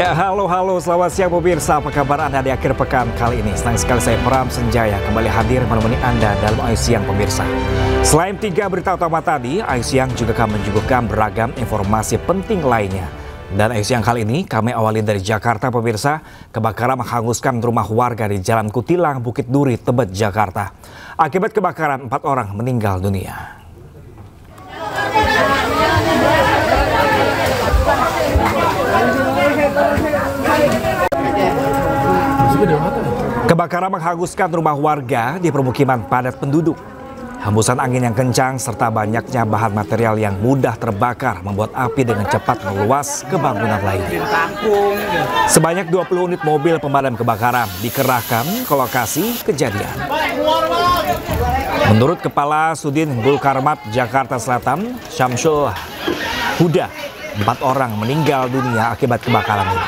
Ya, halo, selamat siang pemirsa. Apa kabar Anda di akhir pekan kali ini? Senang sekali saya Pram Senjaya kembali hadir menemani Anda dalam Ayu Siang pemirsa. Selain 3 berita utama tadi, Ayu Siang juga akan menyuguhkan beragam informasi penting lainnya. Dan Ayu Siang kali ini kami awali dari Jakarta pemirsa. Kebakaran menghanguskan rumah warga di Jalan Kutilang, Bukit Duri, Tebet, Jakarta. Akibat kebakaran 4 orang meninggal dunia. Kebakaran menghanguskan rumah warga di permukiman padat penduduk. Hembusan angin yang kencang serta banyaknya bahan material yang mudah terbakar membuat api dengan cepat meluas ke bangunan lainnya. Sebanyak 20 unit mobil pemadam kebakaran dikerahkan ke lokasi kejadian. Menurut Kepala Sudin Gulkarmat Jakarta Selatan, Syamsul Huda, 4 orang meninggal dunia akibat kebakaran ini.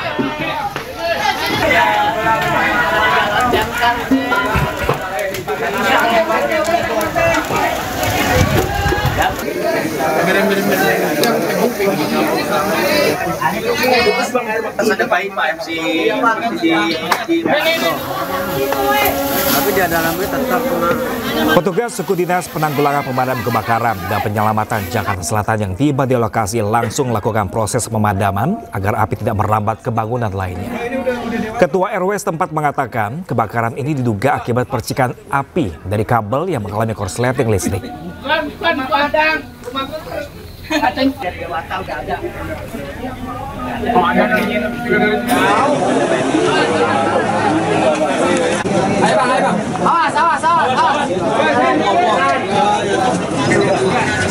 Petugas suku dinas penanggulangan pemadam kebakaran dan penyelamatan Jakarta Selatan yang tiba di lokasi langsung melakukan proses pemadaman agar api tidak merambat ke bangunan lainnya. Ketua RW setempat mengatakan kebakaran ini diduga akibat percikan api dari kabel yang mengalami korsleting listrik.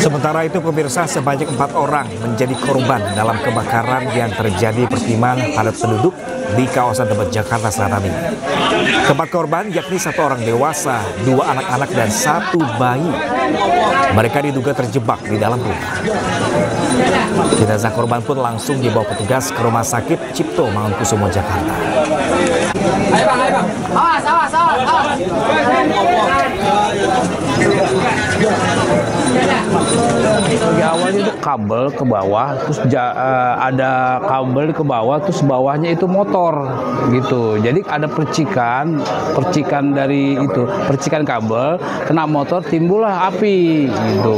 Sementara itu pemirsa, sebanyak 4 orang menjadi korban dalam kebakaran yang terjadi pertimaan padat penduduk di kawasan Tebet, Jakarta Selatan ini. 4 korban yakni 1 orang dewasa, 2 anak-anak dan 1 bayi. Mereka diduga terjebak di dalam rumah. Jenazah korban pun langsung dibawa petugas ke Rumah Sakit Cipto Mangunkusumo, Jakarta. Awalnya itu kabel ke bawah, terus ada kabel ke bawah, terus bawahnya itu motor gitu. Jadi ada percikan dari itu, percikan kabel kena motor, timbullah api gitu.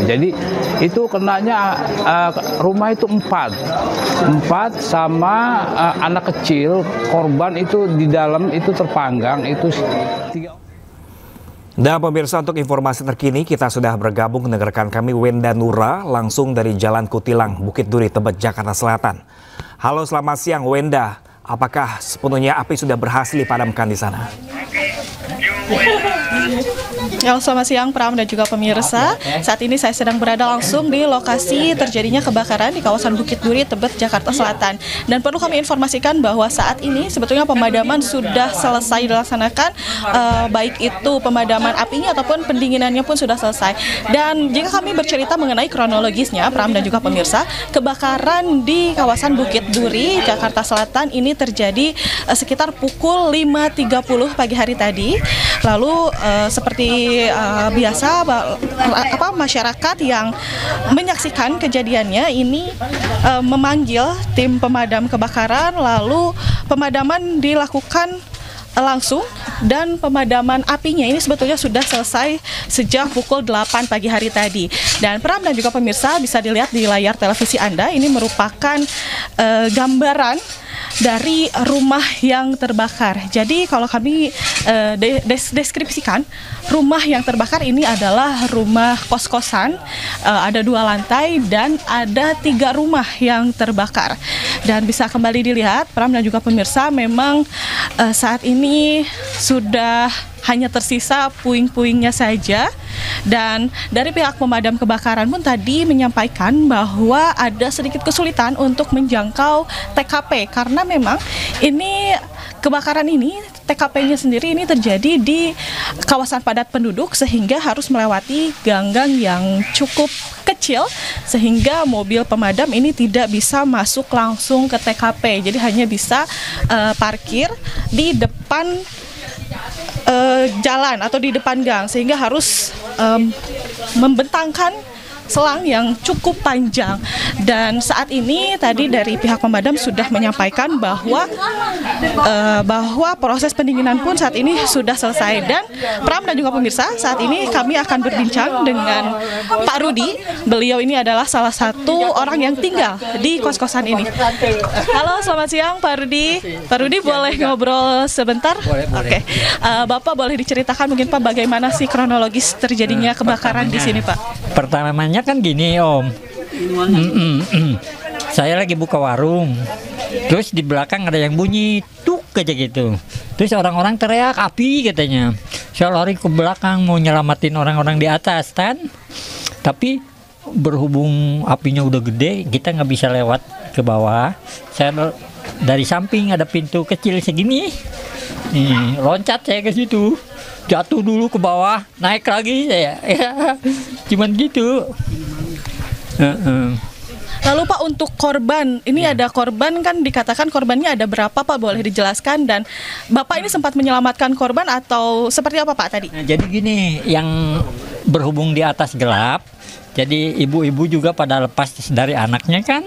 Jadi itu kenanya rumah itu 4 sama anak kecil, korban itu di dalam itu terpanggang itu 3. Dan pemirsa, untuk informasi terkini kita sudah bergabung dengan rekan kami Wenda Nura langsung dari Jalan Kutilang, Bukit Duri, Tebet, Jakarta Selatan. Halo, selamat siang Wenda. Apakah sepenuhnya api sudah berhasil dipadamkan di sana? Ya, selamat siang Pram dan juga pemirsa. Saat ini saya sedang berada langsung di lokasi terjadinya kebakaran di kawasan Bukit Duri, Tebet, Jakarta Selatan. Dan perlu kami informasikan bahwa saat ini sebetulnya pemadaman sudah selesai dilaksanakan, baik itu pemadaman apinya ataupun pendinginannya pun sudah selesai. Dan jika kami bercerita mengenai kronologisnya, Pram dan juga pemirsa, kebakaran di kawasan Bukit Duri, Jakarta Selatan ini terjadi sekitar pukul 5.30 pagi hari tadi. Lalu seperti biasa masyarakat yang menyaksikan kejadiannya ini memanggil tim pemadam kebakaran, lalu pemadaman dilakukan langsung dan pemadaman apinya ini sebetulnya sudah selesai sejak pukul 8 pagi hari tadi. Dan Pram dan juga pemirsa bisa dilihat di layar televisi Anda, ini merupakan gambaran dari rumah yang terbakar. Jadi kalau kami deskripsikan, rumah yang terbakar ini adalah rumah kos-kosan, ada 2 lantai dan ada 3 rumah yang terbakar. Dan bisa kembali dilihat, Pram dan juga pemirsa, memang saat ini sudah hanya tersisa puing-puingnya saja. Dan dari pihak pemadam kebakaran pun tadi menyampaikan bahwa ada sedikit kesulitan untuk menjangkau TKP karena memang ini kebakaran ini TKP-nya sendiri ini terjadi di kawasan padat penduduk sehingga harus melewati gang-gang yang cukup kecil sehingga mobil pemadam ini tidak bisa masuk langsung ke TKP. Jadi hanya bisa parkir di depan jalan atau di depan gang sehingga harus membentangkan selang yang cukup panjang. Dan saat ini tadi dari pihak pemadam sudah menyampaikan bahwa proses pendinginan pun saat ini sudah selesai. Dan Pram dan juga pemirsa, saat ini kami akan berbincang dengan Pak Rudi. Beliau ini adalah salah satu orang yang tinggal di kos-kosan ini. Halo, selamat siang Pak Rudi. Pak Rudi boleh ngobrol sebentar? Boleh. Oke. Bapak boleh diceritakan mungkin Pak bagaimana sih kronologis terjadinya kebakaran di sini Pak? Pertamanya kan gini Om, saya lagi buka warung, terus di belakang ada yang bunyi tuk aja gitu, terus orang-orang teriak api katanya. Saya lari ke belakang mau nyelamatin orang-orang di atas kan, tapi berhubung apinya udah gede kita nggak bisa lewat ke bawah. Saya dari samping ada pintu kecil segini, loncat saya ke situ, jatuh dulu ke bawah, naik lagi saya, cuman gitu. Lalu Pak, untuk korban, ini ada korban kan, dikatakan korbannya ada berapa Pak, boleh dijelaskan? Dan Bapak ini sempat menyelamatkan korban atau seperti apa Pak tadi? Nah, jadi gini, yang berhubung di atas gelap, jadi ibu-ibu juga pada lepas dari anaknya kan,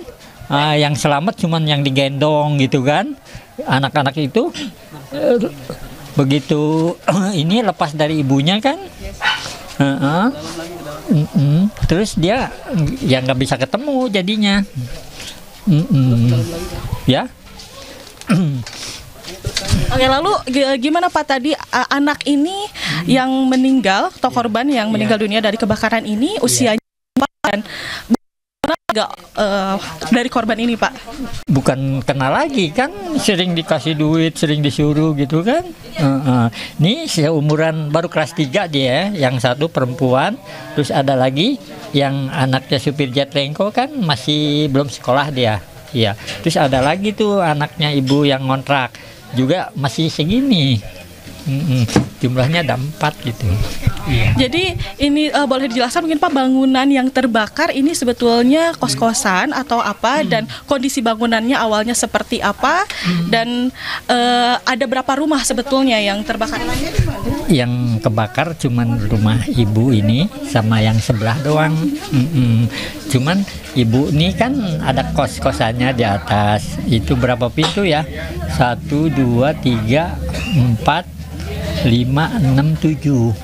yang selamat cuman yang digendong gitu kan, anak-anak itu begitu ini lepas dari ibunya kan, terus dia ya nggak bisa ketemu jadinya, ya. Oke, lalu gimana Pak tadi anak ini yang meninggal atau korban yang meninggal dunia dari kebakaran ini usianya dan agak dari korban ini Pak? Bukan kenal lagi kan, sering dikasih duit, sering disuruh gitu kan. Ini seumuran baru kelas 3 dia, yang satu perempuan, terus ada lagi yang anaknya supir Jatlengko kan masih belum sekolah dia. Iya, terus ada lagi tuh anaknya ibu yang ngontrak juga masih segini. Jumlahnya ada 4 gitu. Jadi ini boleh dijelaskan mungkin Pak, bangunan yang terbakar ini sebetulnya kos-kosan atau apa, dan kondisi bangunannya awalnya seperti apa, dan ada berapa rumah sebetulnya yang terbakar? Yang kebakar cuman rumah ibu ini sama yang sebelah doang. Cuman ibu ini kan ada kos-kosannya di atas. Itu berapa pintu ya? 1, 2, 3, 4, 5, 6, 7.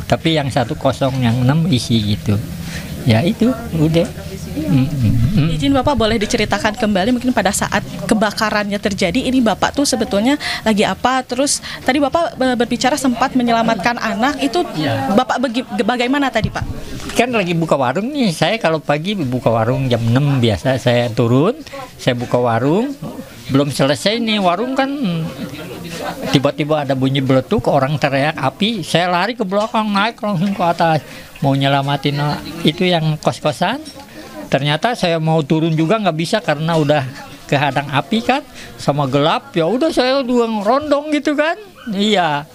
Tapi yang satu kosong, yang 6 isi gitu. Ya itu udah. Izin Bapak boleh diceritakan kembali mungkin pada saat kebakarannya terjadi ini Bapak tuh sebetulnya lagi apa? Terus tadi Bapak berbicara sempat menyelamatkan anak, itu Bapak bagaimana tadi Pak? Kan lagi buka warung nih. Saya kalau pagi buka warung jam 6 biasa saya turun, saya buka warung. Belum selesai nih warung kan tiba-tiba ada bunyi beletuk, orang teriak api, saya lari ke belakang, naik langsung ke atas mau nyelamatin itu yang kos-kosan. Ternyata saya mau turun juga nggak bisa karena udah kehadang api kan, sama gelap. Ya udah saya dua ngerondong gitu kan. Iya,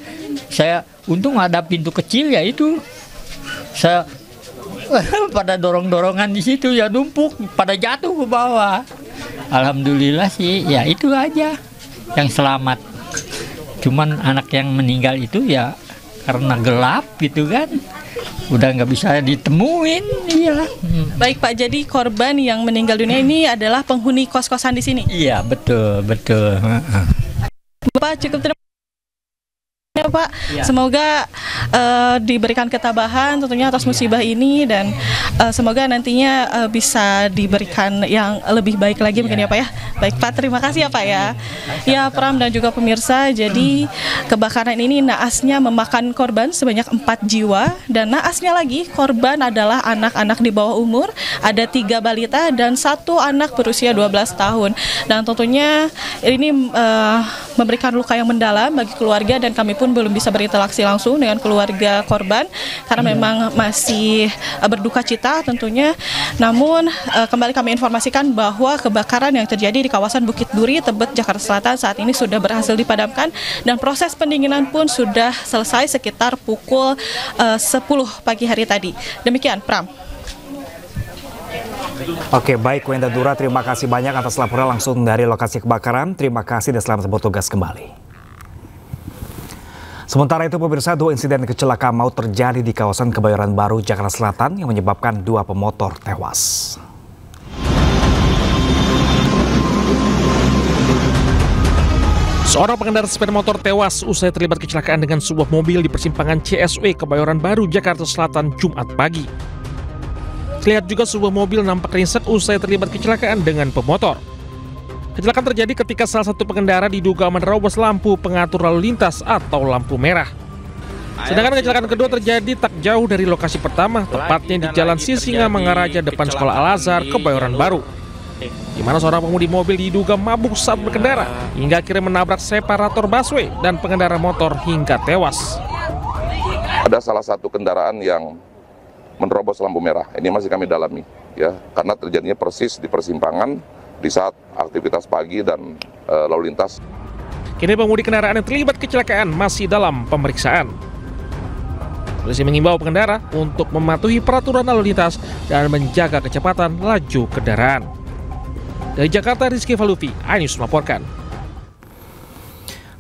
saya untung ada pintu kecil ya itu, saya pada dorong-dorongan di situ ya, numpuk pada jatuh ke bawah. Alhamdulillah sih, ya itu aja yang selamat. Cuman anak yang meninggal itu ya karena gelap gitu kan, udah nggak bisa ditemuin. Iya. Baik Pak, jadi korban yang meninggal dunia ini adalah penghuni kos-kosan di sini? Iya, betul. Bapak cukup terima kasih Pak. Semoga diberikan ketabahan tentunya atas musibah ini, dan semoga nantinya bisa diberikan yang lebih baik lagi mungkin ya Pak ya. Baik Pak, terima kasih ya Pak ya. Ya Pram dan juga pemirsa, jadi kebakaran ini naasnya memakan korban sebanyak 4 jiwa, dan naasnya lagi korban adalah anak-anak di bawah umur, ada 3 balita dan 1 anak berusia 12 tahun. Dan tentunya ini memberikan luka yang mendalam bagi keluarga, dan kami pun belum bisa berinteraksi langsung dengan keluarga korban karena memang masih berduka cita tentunya. Namun kembali kami informasikan bahwa kebakaran yang terjadi di kawasan Bukit Duri, Tebet, Jakarta Selatan saat ini sudah berhasil dipadamkan, dan proses pendinginan pun sudah selesai sekitar pukul 10 pagi hari tadi. Demikian Pram. Oke, baik Wenda Dura, terima kasih banyak atas laporan langsung dari lokasi kebakaran. Terima kasih dan selamat bertugas kembali. Sementara itu pemirsa, 2 insiden kecelakaan maut terjadi di kawasan Kebayoran Baru, Jakarta Selatan yang menyebabkan 2 pemotor tewas. Seorang pengendara sepeda motor tewas usai terlibat kecelakaan dengan sebuah mobil di persimpangan CSW Kebayoran Baru, Jakarta Selatan, Jumat pagi. Terlihat juga sebuah mobil nampak ringsek usai terlibat kecelakaan dengan pemotor. Kecelakaan terjadi ketika salah satu pengendara diduga menerobos lampu pengatur lalu lintas atau lampu merah. Sedangkan kecelakaan kedua terjadi tak jauh dari lokasi pertama, tepatnya di Jalan Sisingamangaraja depan Sekolah Al-Azhar, Kebayoran Baru, di mana seorang pengemudi mobil diduga mabuk saat berkendara hingga akhirnya menabrak separator busway dan pengendara motor hingga tewas. Ada salah satu kendaraan yang menerobos lampu merah. Ini masih kami dalami, ya, karena terjadinya persis di persimpangan di saat aktivitas pagi dan lalu lintas. Kini pengemudi kendaraan yang terlibat kecelakaan masih dalam pemeriksaan. Polisi mengimbau pengendara untuk mematuhi peraturan lalu lintas dan menjaga kecepatan laju kendaraan. Dari Jakarta, Rizky Falufi, iNews melaporkan.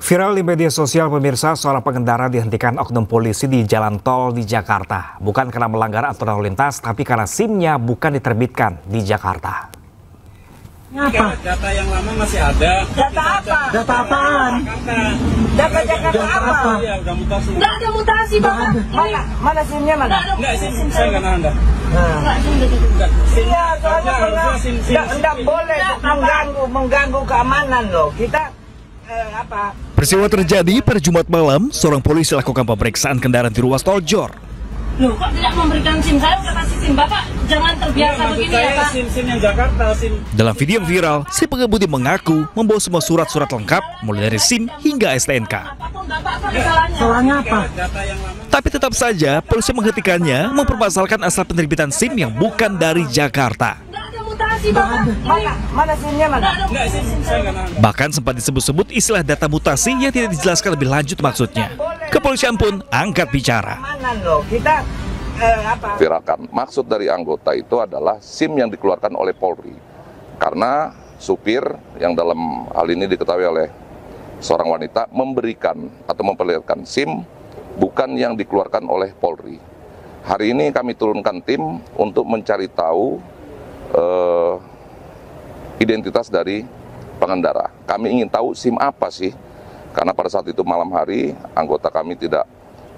Viral di media sosial pemirsa, seorang pengendara dihentikan oknum polisi di jalan tol di Jakarta. Bukan karena melanggar aturan lalu lintas, tapi karena SIM-nya bukan diterbitkan di Jakarta. Apa? Data yang lama masih ada. Data apa? Data apaan? Data Jakarta apa? Iya, udah mutasi. Nggak ada mutasi, Bapak. Mana SIM-nya mana? Enggak, SIM saya nggak nahan dah. Iya, soalnya nggak boleh mengganggu keamanan loh. Kita apa? Peristiwa terjadi pada Jumat malam, seorang polisi lakukan pemeriksaan kendaraan di ruas tol Jor. Loh, kok tidak memberikan SIM? Saya udah kasih SIM. Bapak jangan terbiasa begini ya, Pak. SIM yang Jakarta, SIM. Dalam video yang viral, si pengemudi mengaku membawa semua surat-surat lengkap, mulai dari SIM hingga STNK. Apapun Bapak, apa kesalahannya? Salahnya apa? Data yang lama. Tapi tetap saja, polisi menghentikannya, mempermasalahkan asal penerbitan SIM yang bukan dari Jakarta. Nggak ada mutasi, Bapak. Mana SIM-nya mana? Enggak, SIM saya nggak nahan. Bahkan sempat disebut-sebut istilah data mutasi yang tidak dijelaskan lebih lanjut maksudnya. Kepolisian pun angkat bicara. Keamanan loh. Kita apa? Viralkan. Maksud dari anggota itu adalah SIM yang dikeluarkan oleh Polri. Karena supir yang dalam hal ini diketahui oleh seorang wanita memberikan atau memperlihatkan SIM bukan yang dikeluarkan oleh Polri. Hari ini kami turunkan tim untuk mencari tahu identitas dari pengendara. Kami ingin tahu SIM apa sih? Karena pada saat itu malam hari anggota kami tidak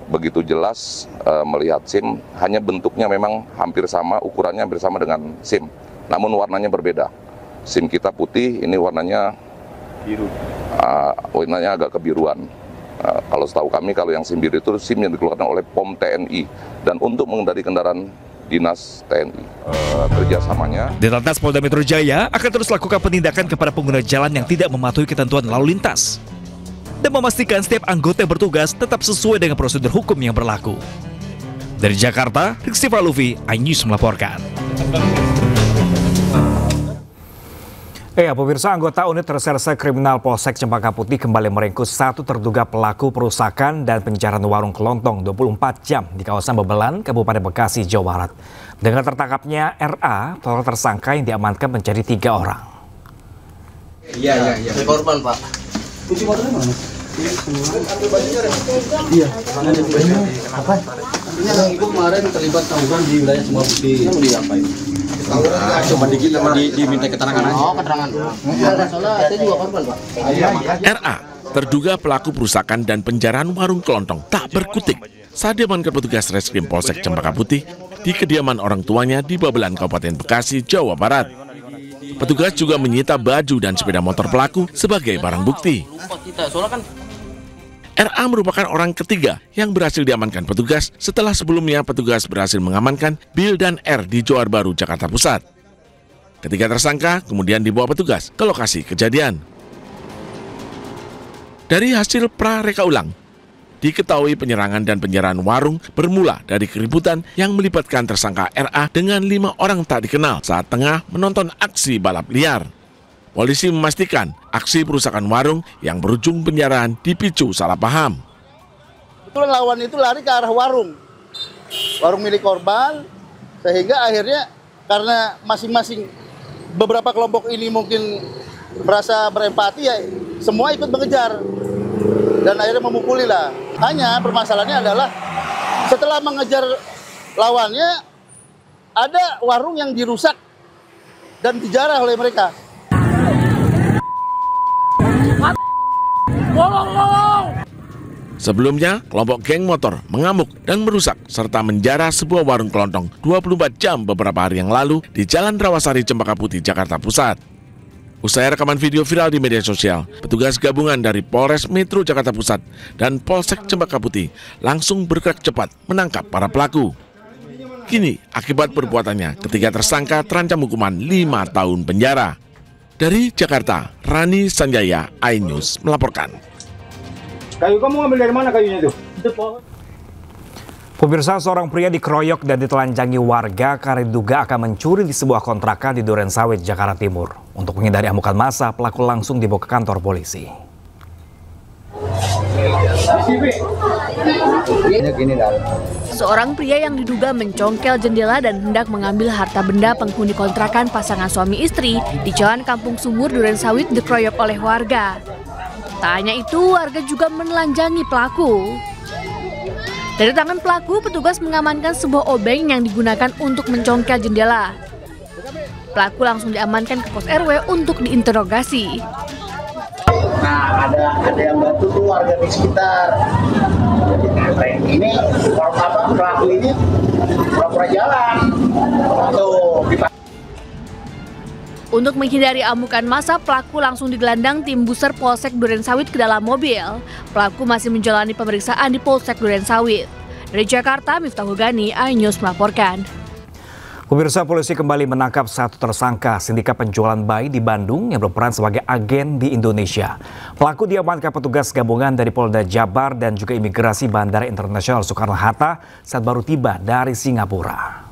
begitu jelas melihat SIM, hanya bentuknya memang hampir sama, ukurannya hampir sama dengan SIM, namun warnanya berbeda. SIM kita putih, ini warnanya biru, warnanya agak kebiruan. Kalau setahu kami, kalau yang SIM biru itu SIM yang dikeluarkan oleh POM TNI dan untuk mengendari kendaraan dinas TNI. Kerjasamanya. Ditlantas Polda Metro Jaya akan terus lakukan penindakan kepada pengguna jalan yang tidak mematuhi ketentuan lalu lintas dan memastikan setiap anggota yang bertugas tetap sesuai dengan prosedur hukum yang berlaku. Dari Jakarta, Rizky Falufi, iNews melaporkan. Pemirsa, anggota unit reserse kriminal Polsek Cempaka Putih kembali meringkus satu terduga pelaku perusakan dan penjarahan warung kelontong 24 jam di kawasan Bebelan, Kabupaten Bekasi, Jawa Barat. Dengan tertangkapnya RA, total tersangka yang diamankan menjadi 3 orang. Iya. Korban, Pak. Kunci motornya mana? Iya. Apa? Yang itu kemarin terlibat tawuran di wilayah Cempaka Putih. Yang diapain? Cuma dikit sama diminta keterangan aja. Oh, keterangan. Soalnya saya juga korban, Pak. RA, terduga pelaku perusakan dan penjarahan warung kelontong, tak berkutik saat diamankan petugas Reskrim Polsek Cempaka Putih di kediaman orang tuanya di Babelan, Kabupaten Bekasi, Jawa Barat. Petugas juga menyita baju dan sepeda motor pelaku sebagai barang bukti. RA merupakan orang ketiga yang berhasil diamankan petugas setelah sebelumnya petugas berhasil mengamankan Bill dan R di Johar Baru, Jakarta Pusat. Ketiga tersangka kemudian dibawa petugas ke lokasi kejadian. Dari hasil pra-reka ulang, diketahui penyerangan dan penjarahan warung bermula dari keributan yang melibatkan tersangka RA dengan 5 orang tak dikenal saat tengah menonton aksi balap liar. Polisi memastikan aksi perusakan warung yang berujung penjarahan dipicu salah paham. Kebetulan lawan itu lari ke arah warung milik korban, sehingga akhirnya karena masing-masing beberapa kelompok ini mungkin merasa berempati, ya semua ikut mengejar dan akhirnya memukuli lah. Hanya permasalahannya adalah setelah mengejar lawannya, ada warung yang dirusak dan dijarah oleh mereka. Sebelumnya, kelompok geng motor mengamuk dan merusak serta menjarah sebuah warung kelontong 24 jam beberapa hari yang lalu di Jalan Rawasari, Cempaka Putih, Jakarta Pusat. Usai rekaman video viral di media sosial, petugas gabungan dari Polres Metro Jakarta Pusat dan Polsek Cempaka Putih langsung bergerak cepat menangkap para pelaku. Kini, akibat perbuatannya, ketiga tersangka terancam hukuman 5 tahun penjara. Dari Jakarta, Rani Sanjaya, iNews melaporkan. Kayu kamu ambil dari mana kayunya itu? Pemirsa, seorang pria dikeroyok dan ditelanjangi warga karena diduga akan mencuri di sebuah kontrakan di Durensawit, Jakarta Timur. Untuk menghindari amukan massa, pelaku langsung dibawa ke kantor polisi. Seorang pria yang diduga mencongkel jendela dan hendak mengambil harta benda penghuni kontrakan pasangan suami istri di Jalan Kampung Sumur, Durensawit dikeroyok oleh warga. Tak hanya itu, warga juga menelanjangi pelaku. Dari tangan pelaku, petugas mengamankan sebuah obeng yang digunakan untuk mencongkel jendela. Pelaku langsung diamankan ke pos RW untuk diinterogasi. Nah, ada yang bantu tuh warga di sekitar. Ini pelaku ini pura-pura jalan. Untuk menghindari amukan massa, pelaku langsung digelandang tim Buser Polsek Durensawit ke dalam mobil. Pelaku masih menjalani pemeriksaan di Polsek Durensawit. Dari Jakarta, Miftahul Gani, iNews melaporkan. Pemirsa, polisi kembali menangkap satu tersangka sindikat penjualan bayi di Bandung yang berperan sebagai agen di Indonesia. Pelaku diamankan petugas gabungan dari Polda Jabar dan juga Imigrasi Bandara Internasional Soekarno-Hatta saat baru tiba dari Singapura.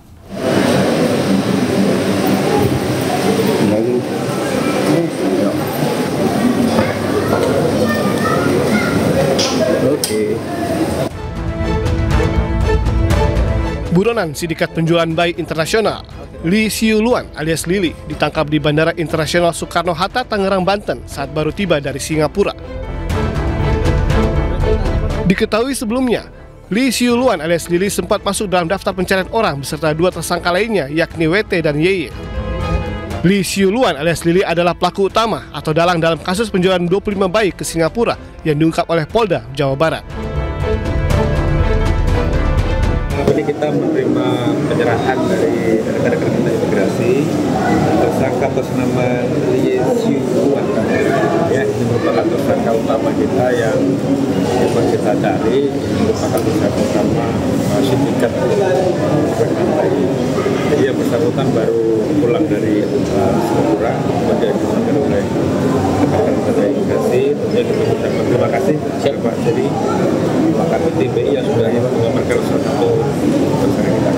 Buronan sindikat penjualan bayi internasional Lee Siu Luan alias Lili ditangkap di Bandara Internasional Soekarno-Hatta, Tangerang, Banten saat baru tiba dari Singapura. Diketahui sebelumnya, Lee Siu Luan alias Lili sempat masuk dalam daftar pencarian orang beserta dua tersangka lainnya yakni WT dan YY. Lee Siu Luan alias Lili adalah pelaku utama atau dalang dalam kasus penjualan 25 bayi ke Singapura yang diungkap oleh Polda Jawa Barat. Ini kita menerima penyerahan dari rekan-rekan kita imigrasi. Tersangka atas nama Lee Siu Luan, ya, ini merupakan tersangka utama kita yang memang kita cari, merupakan tersangka utama sindikat bayi. Jadi yang bersangkutan baru pulang dari Singapura, kemudian disampaikan oleh rekan-rekan kita imigrasi. Tentunya kita ucapkan terima kasih kepada Pak Jadi, Pak TPI yang sudah mengamankan salah satu tersangka kita.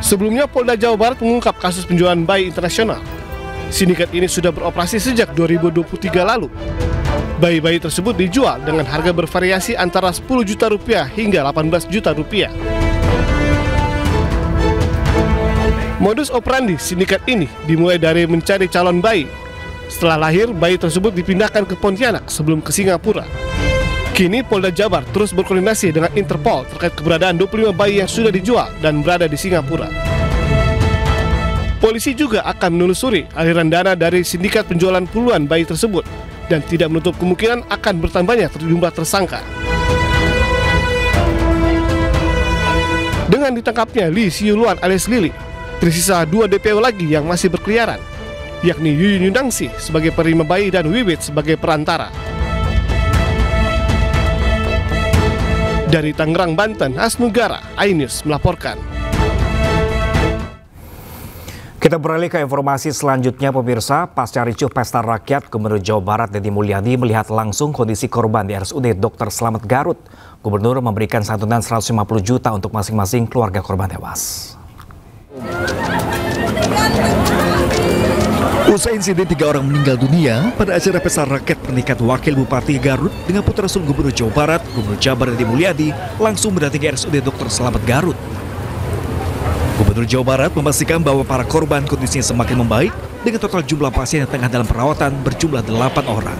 Sebelumnya, Polda Jawa Barat mengungkap kasus penjualan bayi internasional. Sindikat ini sudah beroperasi sejak 2023 lalu. Bayi-bayi tersebut dijual dengan harga bervariasi antara 10 juta rupiah hingga 18 juta rupiah. Modus operandi sindikat ini dimulai dari mencari calon bayi. Setelah lahir, bayi tersebut dipindahkan ke Pontianak sebelum ke Singapura. Kini Polda Jabar terus berkoordinasi dengan Interpol terkait keberadaan 25 bayi yang sudah dijual dan berada di Singapura. Polisi juga akan menelusuri aliran dana dari sindikat penjualan puluhan bayi tersebut dan tidak menutup kemungkinan akan bertambahnya jumlah tersangka. Dengan ditangkapnya Lee Siu Luan alias Lili, tersisa 2 DPO lagi yang masih berkeliaran, yakni Yuyun Yundangsi sebagai penerima bayi dan Wiwit sebagai perantara. Dari Tangerang, Banten, Asnugara, iNews melaporkan. Kita beralih ke informasi selanjutnya, pemirsa. Pasca ricuh pesta rakyat, Gubernur Jawa Barat Deddy Mulyadi melihat langsung kondisi korban di RSUD Dr. Slamet Garut. Gubernur memberikan santunan 150 juta untuk masing-masing keluarga korban tewas. Usai insiden 3 orang meninggal dunia pada acara pesta rakyat pernikahan Wakil Bupati Garut dengan putra sulung Gubernur Jawa Barat, Gubernur Jabar Deddy Mulyadi langsung mendatangi RSUD Dr. Slamet Garut. Gubernur Jawa Barat memastikan bahwa para korban kondisinya semakin membaik dengan total jumlah pasien yang tengah dalam perawatan berjumlah 8 orang.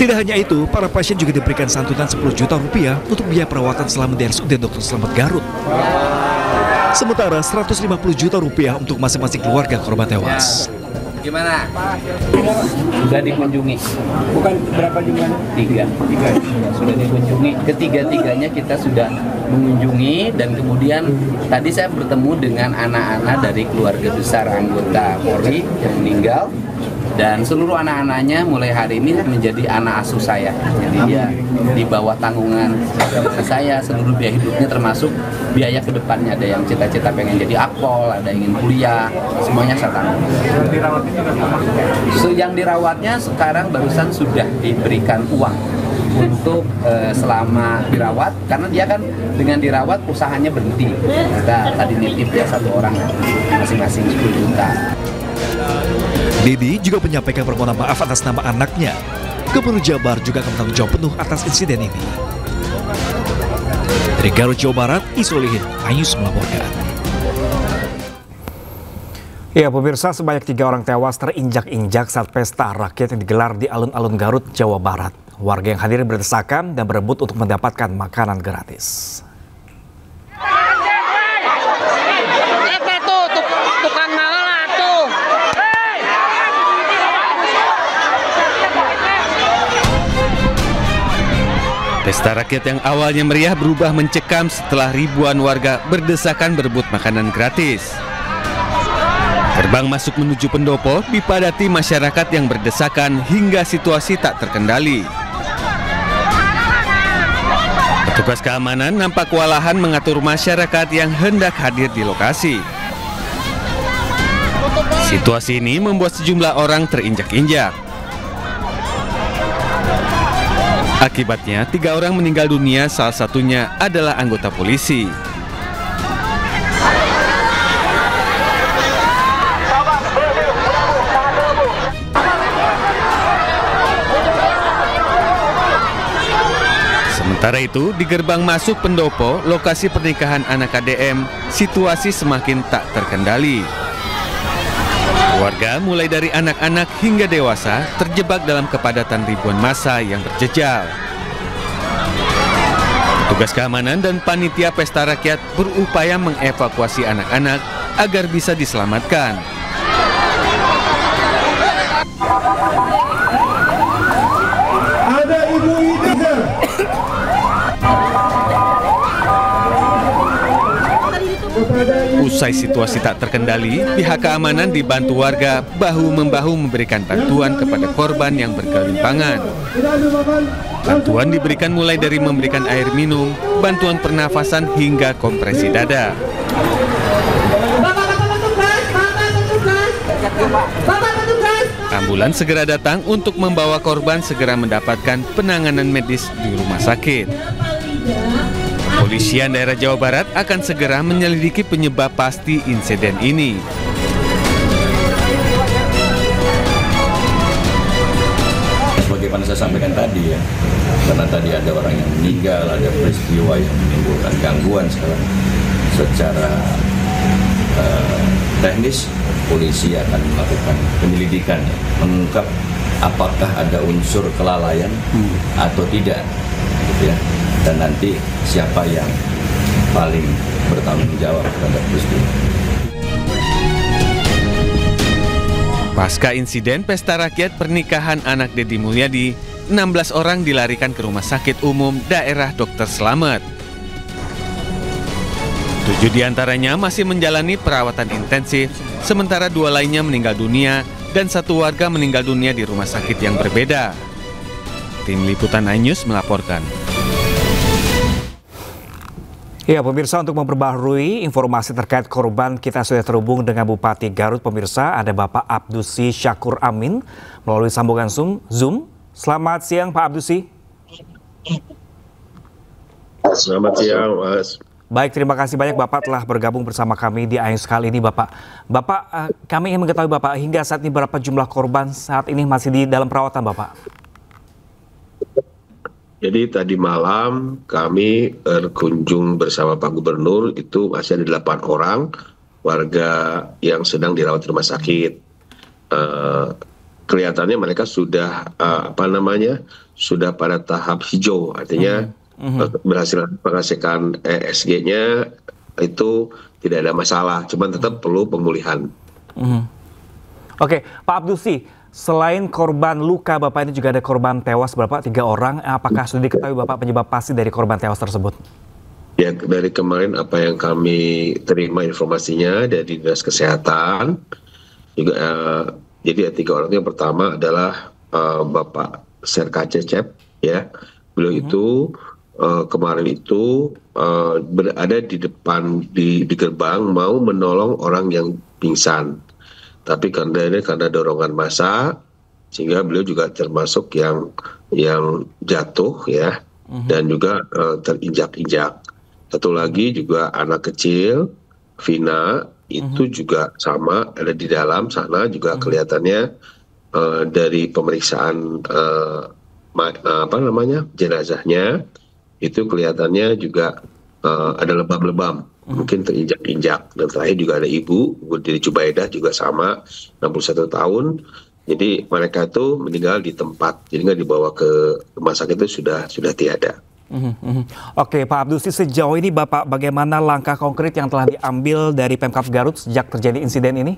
Tidak hanya itu, para pasien juga diberikan santunan 10 juta rupiah untuk biaya perawatan selama di RSUD Dr. Slamet Garut. Sementara 150 juta rupiah untuk masing-masing keluarga korban tewas. Gimana? Sudah dikunjungi. Bukan berapa jumlahnya? Tiga. Sudah dikunjungi. Ketiga-tiganya kita sudah mengunjungi dan kemudian tadi saya bertemu dengan anak-anak dari keluarga besar anggota Polri yang meninggal. Dan seluruh anak-anaknya mulai hari ini menjadi anak asuh saya. Jadi dia di bawah tanggungan saya, seluruh biaya hidupnya termasuk biaya ke depannya. Ada yang cita-cita pengen jadi akpol, ada yang ingin kuliah, semuanya saya tanggung. Yang dirawatnya sekarang barusan sudah diberikan uang untuk selama dirawat, karena dia kan dengan dirawat usahanya berhenti. Kita tadi nitip ya satu orang masing-masing 10 juta. Didi juga menyampaikan permohonan maaf atas nama anaknya. Gubernur Jabar juga akan bertanggung jawab penuh atas insiden ini. Dari Garut, Jawa Barat, Isolihin, Ayus melaporkan. Ya, pemirsa, sebanyak 3 orang tewas terinjak-injak saat pesta rakyat yang digelar di alun-alun Garut, Jawa Barat. Warga yang hadir berdesakan dan berebut untuk mendapatkan makanan gratis. Pesta rakyat yang awalnya meriah berubah mencekam setelah ribuan warga berdesakan berebut makanan gratis. Gerbang masuk menuju pendopo dipadati masyarakat yang berdesakan hingga situasi tak terkendali. Petugas keamanan nampak kewalahan mengatur masyarakat yang hendak hadir di lokasi. Situasi ini membuat sejumlah orang terinjak-injak. Akibatnya, 3 orang meninggal dunia, salah satunya adalah anggota polisi. Sementara itu, di gerbang masuk pendopo, lokasi pernikahan anak KDM, situasi semakin tak terkendali. Warga mulai dari anak-anak hingga dewasa terjebak dalam kepadatan ribuan massa yang berjejal. Petugas keamanan dan panitia pesta rakyat berupaya mengevakuasi anak-anak agar bisa diselamatkan. Ada ibu itu. Usai situasi tak terkendali, pihak keamanan dibantu warga bahu-membahu memberikan bantuan kepada korban yang bergelimpangan. Bantuan diberikan mulai dari memberikan air minum, bantuan pernafasan hingga kompresi dada. Ambulans segera datang untuk membawa korban segera mendapatkan penanganan medis di rumah sakit. Kepolisian daerah Jawa Barat akan segera menyelidiki penyebab pasti insiden ini. Sebagaimana saya sampaikan tadi ya, karena tadi ada orang yang meninggal, ada peristiwa yang menimbulkan gangguan sekarang. Secara teknis, polisi akan melakukan penyelidikan, mengungkap apakah ada unsur kelalaian atau tidak, gitu ya. Dan nanti siapa yang paling bertanggung jawab terhadap peristiwa. Pasca insiden pesta rakyat pernikahan anak Deddy Mulyadi, 16 orang dilarikan ke Rumah Sakit Umum Daerah Dr. Slamet. 7 diantaranya masih menjalani perawatan intensif, sementara 2 lainnya meninggal dunia dan 1 warga meninggal dunia di rumah sakit yang berbeda. Tim Liputan iNews melaporkan. Ya, pemirsa, untuk memperbaharui informasi terkait korban, kita sudah terhubung dengan Bupati Garut. Pemirsa, ada Bapak Abdusi Syakur Amin melalui sambungan Zoom. Selamat siang, Pak Abdusi. Selamat siang, Mas. Baik, terima kasih banyak Bapak telah bergabung bersama kami di iNews kali ini, Bapak. Bapak, kami ingin mengetahui Bapak, hingga saat ini berapa jumlah korban saat ini masih di dalam perawatan, Bapak? Jadi tadi malam kami berkunjung bersama Pak Gubernur, itu masih ada 8 orang warga yang sedang dirawat di rumah sakit. kelihatannya mereka sudah sudah pada tahap hijau, artinya berhasil menghasilkan ESG-nya itu tidak ada masalah, cuman tetap perlu pemulihan. Oke, Pak Abdusi, selain korban luka Bapak ini juga ada korban tewas berapa? 3 orang. Apakah sudah diketahui Bapak penyebab pasti dari korban tewas tersebut? Ya, dari kemarin apa yang kami terima informasinya dari Dinas Kesehatan juga, jadi 3 orang yang pertama adalah Bapak Serka Cecep, ya, beliau itu kemarin itu berada di depan di gerbang mau menolong orang yang pingsan, tapi karena dorongan massa sehingga beliau juga termasuk yang jatuh, ya, dan juga terinjak-injak. Satu lagi juga anak kecil, Vina, itu juga sama, ada di dalam sana juga kelihatannya dari pemeriksaan jenazahnya itu kelihatannya juga ada lebam-lebam, mungkin terinjak-injak. Dan terakhir juga ada ibu Diri Jubaidah juga sama, 61 tahun. Jadi mereka itu meninggal di tempat, jadi nggak dibawa ke rumah sakit, itu sudah tiada. Oke, Pak Abdusi, sejauh ini Bapak bagaimana langkah konkret yang telah diambil dari Pemkab Garut sejak terjadi insiden ini?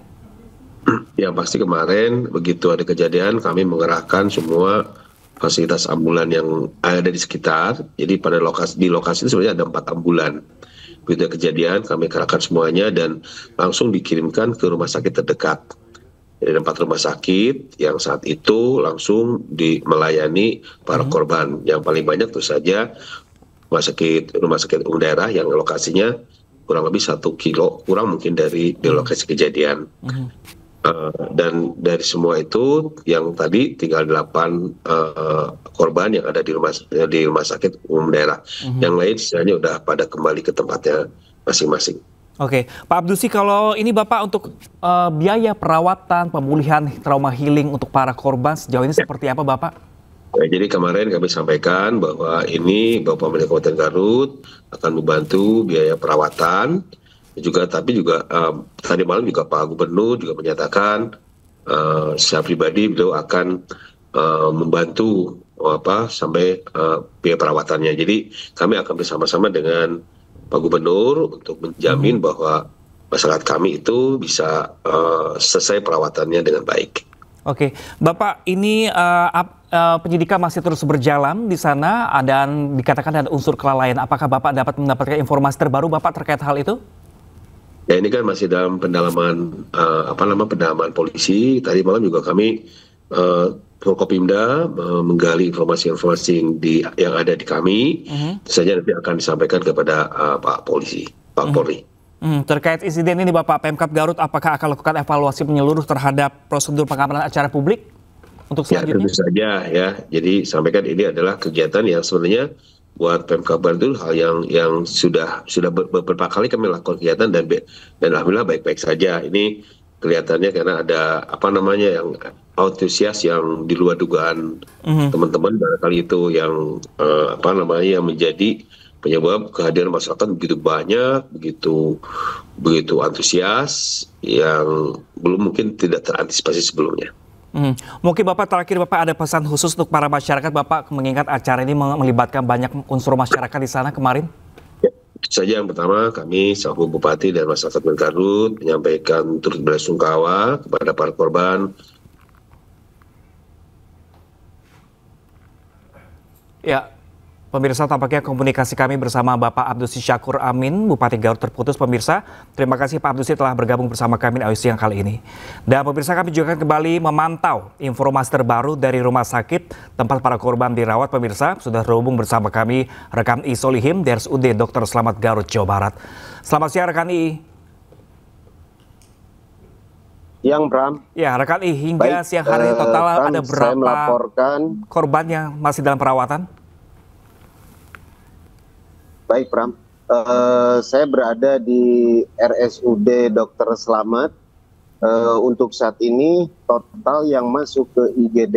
Ya, pasti kemarin begitu ada kejadian kami mengerahkan semua fasilitas ambulan yang ada di sekitar. Jadi di lokasi itu sebenarnya ada 4 ambulan. Begitu ada kejadian kami kerahkan semuanya dan langsung dikirimkan ke rumah sakit terdekat. Jadi ada 4 rumah sakit yang saat itu langsung melayani para korban. Yang paling banyak tentu saja rumah sakit umum daerah yang lokasinya kurang lebih 1 kilo kurang mungkin dari lokasi kejadian. Dan dari semua itu yang tadi tinggal 8 korban yang ada di rumah sakit umum daerah. Yang lain sisanya udah pada kembali ke tempatnya masing-masing. Oke, Pak Abdusi, kalau ini Bapak untuk biaya perawatan, pemulihan, trauma healing untuk para korban sejauh ini seperti apa Bapak? Ya, jadi kemarin kami sampaikan bahwa ini Bapak Pemerintah Kabupaten Garut akan membantu biaya perawatan. Tapi juga tadi malam juga Pak Gubernur juga menyatakan secara pribadi beliau akan membantu sampai biaya perawatannya. Jadi kami akan bersama-sama dengan Pak Gubernur untuk menjamin bahwa masyarakat kami itu bisa selesai perawatannya dengan baik. Oke, Bapak, ini penyidikan masih terus berjalan di sana dan dikatakan ada unsur kelalaian. Apakah Bapak dapat mendapatkan informasi terbaru Bapak terkait hal itu? Ya, ini kan masih dalam pendalaman pendalaman polisi. Tadi malam juga kami Forkopimda menggali informasi-informasi yang ada di kami. Tentu saja nanti akan disampaikan kepada Pak Polisi, Pak Polri. Terkait insiden ini Bapak, Pemkab Garut apakah akan lakukan evaluasi menyeluruh terhadap prosedur pengamanan acara publik untuk selanjutnya? Ya, tentu saja ya. Jadi sampaikan ini adalah kegiatan yang sebenarnya buat Pemkab Garut itu hal yang sudah beberapa kali kami lakukan kegiatan dan alhamdulillah baik-baik saja. Ini kelihatannya karena ada yang antusias yang di luar dugaan teman-teman, barangkali itu yang yang menjadi penyebab kehadiran masyarakat begitu banyak, begitu antusias yang belum mungkin tidak terantisipasi sebelumnya. Mungkin Bapak terakhir Bapak ada pesan khusus untuk para masyarakat Bapak mengingat acara ini melibatkan banyak unsur masyarakat di sana kemarin? Ya, itu saja yang pertama kami selaku Bupati dan masyarakat Garut menyampaikan turut belasungkawa kepada para korban. Ya, pemirsa, tampaknya komunikasi kami bersama Bapak Abdusi Syakur Amin, Bupati Garut terputus pemirsa. Terima kasih Pak Abdusi telah bergabung bersama kami di AYU Siang kali ini. Dan pemirsa, kami juga akan kembali memantau informasi terbaru dari rumah sakit tempat para korban dirawat. Pemirsa, sudah terhubung bersama kami rekan I Solihim dari RSUD Dr. Slamet Garut, Jawa Barat. Selamat siang rekan I. Siang, Bram. Ya, rekan I, hingga siang hari total ada berapa korban yang masih dalam perawatan? Baik, Bram. Saya berada di RSUD Dr. Slamet. Untuk saat ini total yang masuk ke IGD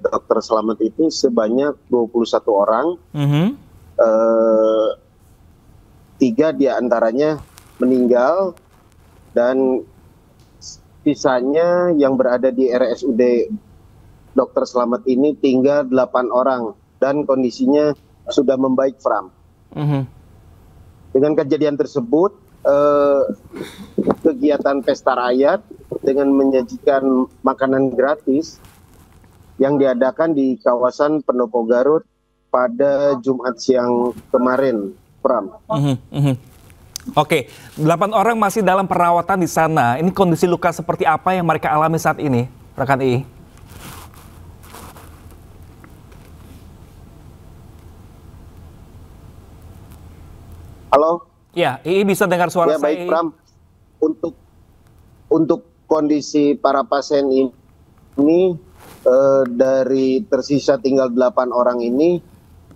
Dr. Slamet itu sebanyak 21 orang. 3 diantaranya meninggal dan sisanya yang berada di RSUD Dr. Slamet ini tinggal 8 orang dan kondisinya sudah membaik, Fram. Dengan kejadian tersebut, kegiatan pesta rakyat dengan menyajikan makanan gratis yang diadakan di kawasan Pendopo Garut pada Jumat siang kemarin, Pram. Oke, 8 orang masih dalam perawatan di sana. Ini kondisi luka seperti apa yang mereka alami saat ini, rekan II? Halo? Ya, II bisa dengar suara ya, saya? Baik, Pram. Untuk kondisi para pasien ini dari tersisa tinggal 8 orang ini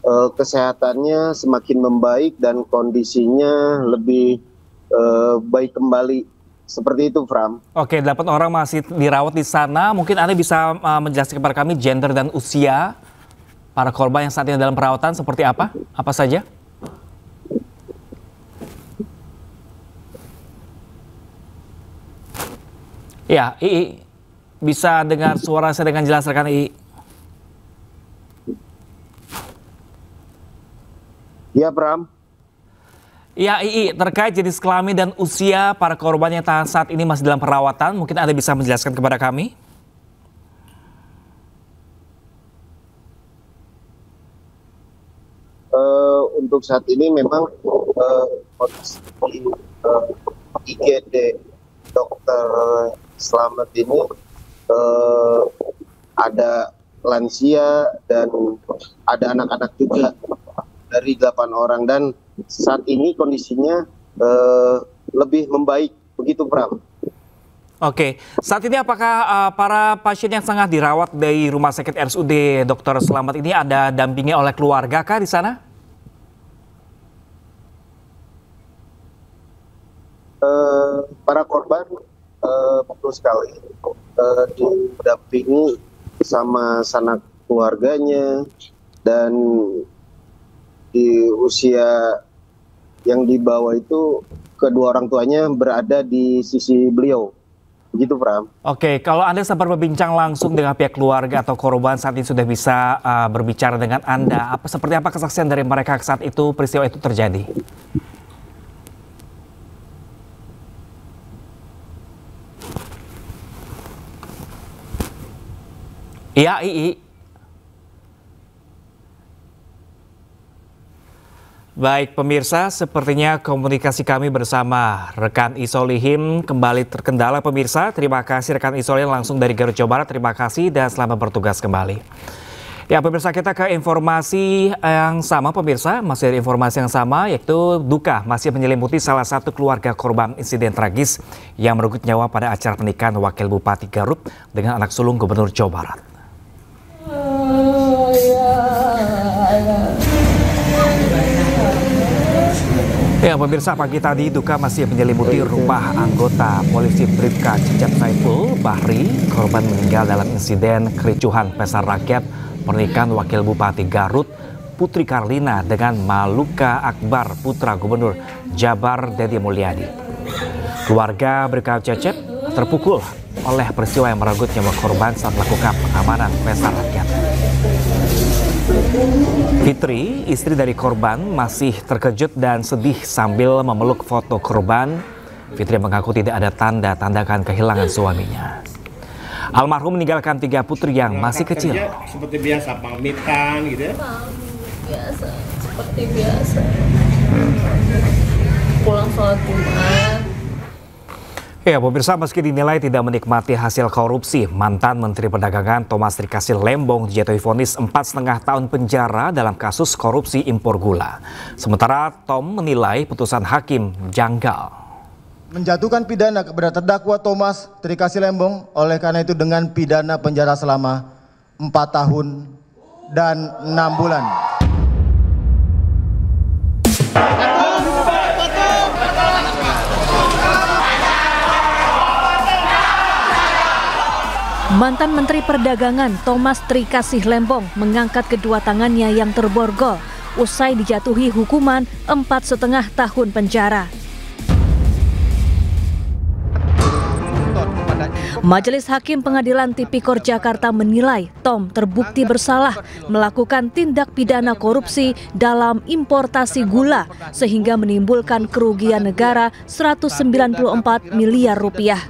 kesehatannya semakin membaik dan kondisinya lebih baik kembali. Seperti itu, Fram. Oke, 8 orang masih dirawat di sana. Mungkin Anda bisa menjelaskan kepada kami gender dan usia para korban yang saat ini dalam perawatan seperti apa? Apa saja? Ya, II bisa dengar suara saya dengan jelas, rekan II? Ya, Bram. Ya, II, terkait jenis kelamin dan usia para korban yang saat ini masih dalam perawatan, mungkin Anda bisa menjelaskan kepada kami? Untuk saat ini memang kondisi IGD Dr. Slamet ini ada lansia dan ada anak-anak juga dari 8 orang, dan saat ini kondisinya lebih membaik, begitu, Pram. Oke, saat ini apakah para pasien yang sangat dirawat dari Rumah Sakit RSUD Dr. Slamet ini ada dampingi oleh keluarga kah di sana? Para korban betul sekali didampingi sama sanak keluarganya, dan di usia yang dibawa itu kedua orang tuanya berada di sisi beliau. Begitu, Pram. Oke, kalau Anda sempat berbincang langsung dengan pihak keluarga atau korban saat ini sudah bisa berbicara dengan Anda, seperti apa kesaksian dari mereka saat itu peristiwa itu terjadi? Iya, II. Baik pemirsa, sepertinya komunikasi kami bersama rekan Isolihim kembali terkendala pemirsa. Terima kasih rekan Isolihim langsung dari Garut, Jawa Barat. Terima kasih dan selamat bertugas kembali. Ya pemirsa, kita ke informasi yang sama pemirsa. Masih ada informasi yang sama, yaitu duka masih menyelimuti salah satu keluarga korban insiden tragis yang merenggut nyawa pada acara pernikahan Wakil Bupati Garut dengan anak sulung Gubernur Jawa Barat. Ya pemirsa, pagi tadi duka masih menyelimuti rumah anggota polisi Bribka Cecep Saiful Bahri, korban meninggal dalam insiden kericuhan pesta rakyat pernikahan Wakil Bupati Garut Putri Karlina dengan Maluka Akbar putra Gubernur Jabar Dedi Mulyadi. Keluarga Bribka Cecep terpukul oleh peristiwa yang merenggut nyawa korban saat melakukan pengamanan pesta rakyat. Fitri, istri dari korban, masih terkejut dan sedih sambil memeluk foto korban. Fitri mengaku tidak ada tanda-tandakan kehilangan suaminya. Almarhum meninggalkan 3 putri yang masih kecil. Seperti biasa, pamitan gitu ya? Biasa, seperti biasa. Pulang sholat Jumat. Ya, pemirsa, meski dinilai tidak menikmati hasil korupsi, mantan Menteri Perdagangan Thomas Trikasih Lembong dijatuhi vonis 4,5 tahun penjara dalam kasus korupsi impor gula. Sementara Tom menilai putusan hakim janggal. Menjatuhkan pidana kepada terdakwa Thomas Trikasih Lembong, oleh karena itu dengan pidana penjara selama 4 tahun dan 6 bulan. Mantan Menteri Perdagangan Thomas Trikasih Lembong mengangkat kedua tangannya yang terborgol usai dijatuhi hukuman 4,5 tahun penjara. Majelis Hakim Pengadilan Tipikor Jakarta menilai Tom terbukti bersalah melakukan tindak pidana korupsi dalam importasi gula sehingga menimbulkan kerugian negara 194 miliar rupiah.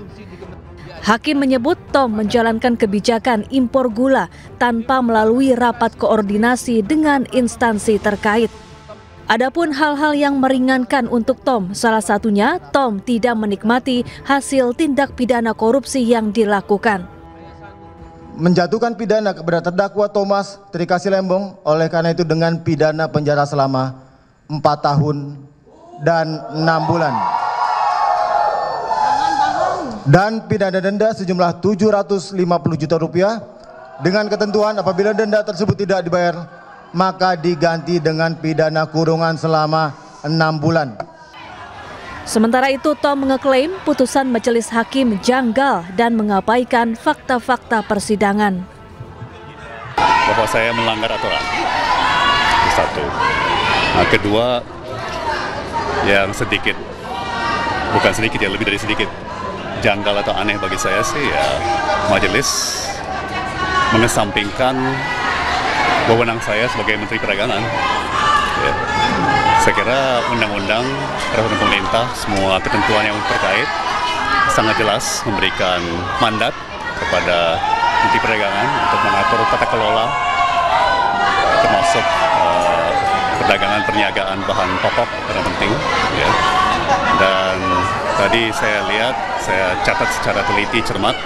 Hakim menyebut Tom menjalankan kebijakan impor gula tanpa melalui rapat koordinasi dengan instansi terkait. Adapun hal-hal yang meringankan untuk Tom, salah satunya Tom tidak menikmati hasil tindak pidana korupsi yang dilakukan. Menjatuhkan pidana kepada terdakwa Thomas Trikasih Lembong oleh karena itu dengan pidana penjara selama 4 tahun dan 6 bulan. Dan pidana denda sejumlah 750 juta rupiah dengan ketentuan apabila denda tersebut tidak dibayar maka diganti dengan pidana kurungan selama 6 bulan. Sementara itu Tom mengeklaim putusan majelis hakim janggal dan mengabaikan fakta-fakta persidangan. Bahwa saya melanggar aturan, itu satu. Nah, kedua, yang sedikit, bukan sedikit ya, lebih dari sedikit janggal atau aneh bagi saya sih ya majelis mengesampingkan wewenang saya sebagai Menteri Perdagangan. Ya. Saya kira undang-undang, peraturan pemerintah, semua ketentuan yang terkait sangat jelas memberikan mandat kepada Menteri Perdagangan untuk mengatur tata kelola termasuk perdagangan perniagaan bahan pokok yang penting. Ya. Dan tadi saya lihat, saya catat secara teliti cermat,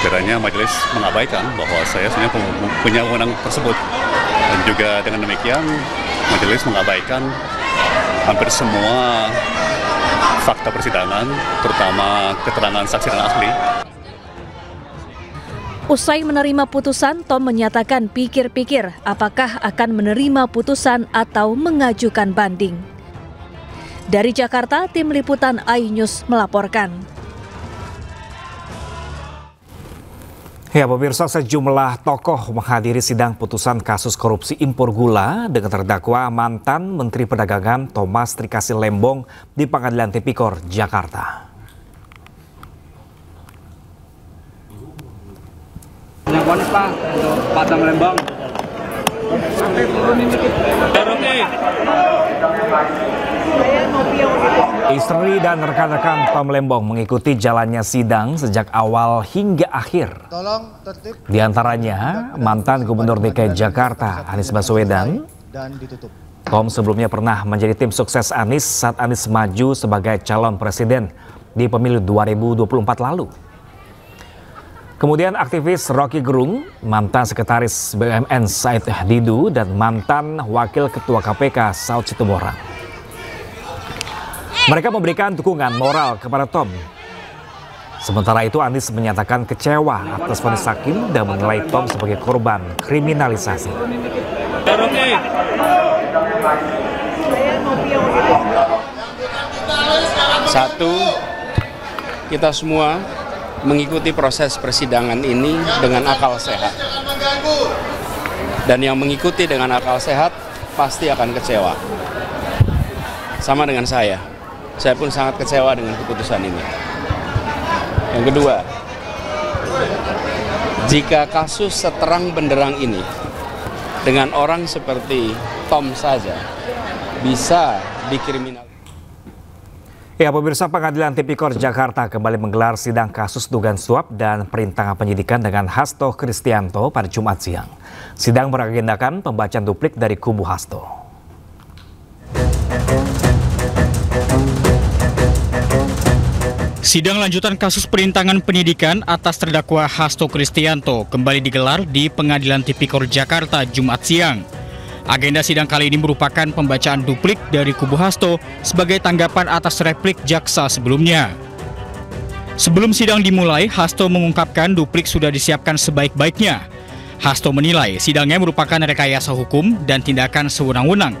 kiranya majelis mengabaikan bahwa saya sebenarnya punya wewenang tersebut. Dan juga dengan demikian, majelis mengabaikan hampir semua fakta persidangan, terutama keterangan saksi dan ahli. Usai menerima putusan, Tom menyatakan pikir-pikir apakah akan menerima putusan atau mengajukan banding. Dari Jakarta, tim liputan iNews melaporkan. Ya, pemirsa, sejumlah tokoh menghadiri sidang putusan kasus korupsi impor gula dengan terdakwa mantan Menteri Perdagangan Thomas Trikasih Lembong di Pengadilan Tipikor, Jakarta. Yang vonis Pak untuk Pak Tom Lembong. Istri dan rekan-rekan Tom Lembong mengikuti jalannya sidang sejak awal hingga akhir. Di antaranya mantan Gubernur DKI Jakarta Anies Baswedan. Tom sebelumnya pernah menjadi tim sukses Anies saat Anies maju sebagai calon presiden di pemilu 2024 lalu. Kemudian aktivis Rocky Gerung, mantan sekretaris BUMN Said Didu, dan mantan wakil ketua KPK Saud Situmorang. Mereka memberikan dukungan moral kepada Tom. Sementara itu Anies menyatakan kecewa atas vonis hakim dan menilai Tom sebagai korban kriminalisasi. Satu, kita semua mengikuti proses persidangan ini dengan akal sehat. Dan yang mengikuti dengan akal sehat pasti akan kecewa. Sama dengan saya pun sangat kecewa dengan keputusan ini. Yang kedua, jika kasus seterang benderang ini dengan orang seperti Tom saja bisa dikriminalisasi. Ya, pemirsa, Pengadilan Tipikor Jakarta kembali menggelar sidang kasus dugaan suap dan perintangan penyidikan dengan Hasto Kristianto pada Jumat siang. Sidang beragendakan pembacaan duplik dari kubu Hasto. Sidang lanjutan kasus perintangan penyidikan atas terdakwa Hasto Kristianto kembali digelar di Pengadilan Tipikor Jakarta Jumat siang. Agenda sidang kali ini merupakan pembacaan duplik dari kubu Hasto sebagai tanggapan atas replik jaksa sebelumnya. Sebelum sidang dimulai, Hasto mengungkapkan duplik sudah disiapkan sebaik-baiknya. Hasto menilai sidangnya merupakan rekayasa hukum dan tindakan sewenang-wenang.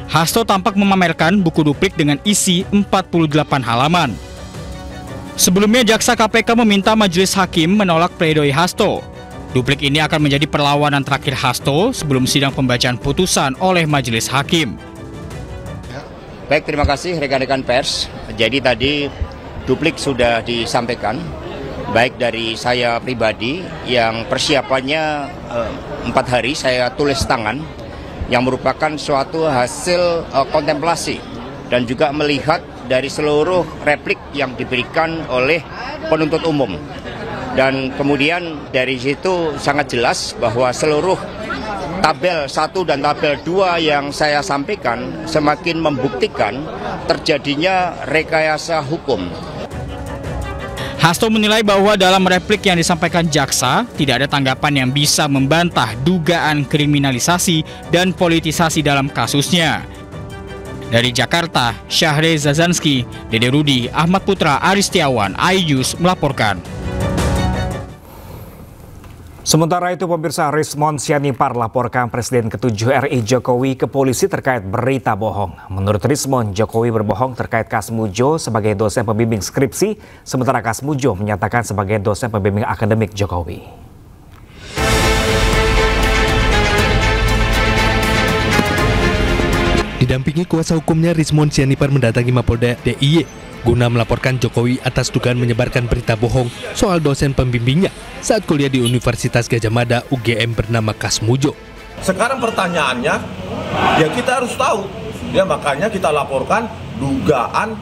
Hasto tampak memamerkan buku duplik dengan isi 48 halaman. Sebelumnya, jaksa KPK meminta majelis hakim menolak pledoi Hasto. Duplik ini akan menjadi perlawanan terakhir Hasto sebelum sidang pembacaan putusan oleh majelis hakim. Baik, terima kasih rekan-rekan pers. Jadi tadi duplik sudah disampaikan baik dari saya pribadi yang persiapannya 4 hari saya tulis tangan, yang merupakan suatu hasil kontemplasi dan juga melihat dari seluruh replik yang diberikan oleh penuntut umum. Dan kemudian dari situ sangat jelas bahwa seluruh tabel 1 dan tabel 2 yang saya sampaikan semakin membuktikan terjadinya rekayasa hukum. Hasto menilai bahwa dalam replik yang disampaikan jaksa, tidak ada tanggapan yang bisa membantah dugaan kriminalisasi dan politisasi dalam kasusnya. Dari Jakarta, Syahre Zazanski, Dede Rudi, Ahmad Putra, Aristiawan, iNews melaporkan. Sementara itu, pemirsa, Rismond Sianipar laporkan Presiden ke-7 RI Jokowi ke polisi terkait berita bohong. Menurut Rismond, Jokowi berbohong terkait Kasmujo sebagai dosen pembimbing skripsi, sementara Kasmujo menyatakan sebagai dosen pembimbing akademik Jokowi. Didampingi kuasa hukumnya, Rismond Sianipar mendatangi Mapolda DIY guna melaporkan Jokowi atas dugaan menyebarkan berita bohong soal dosen pembimbingnya saat kuliah di Universitas Gadjah Mada UGM bernama Kasmujo. Sekarang pertanyaannya, ya kita harus tahu, ya makanya kita laporkan dugaan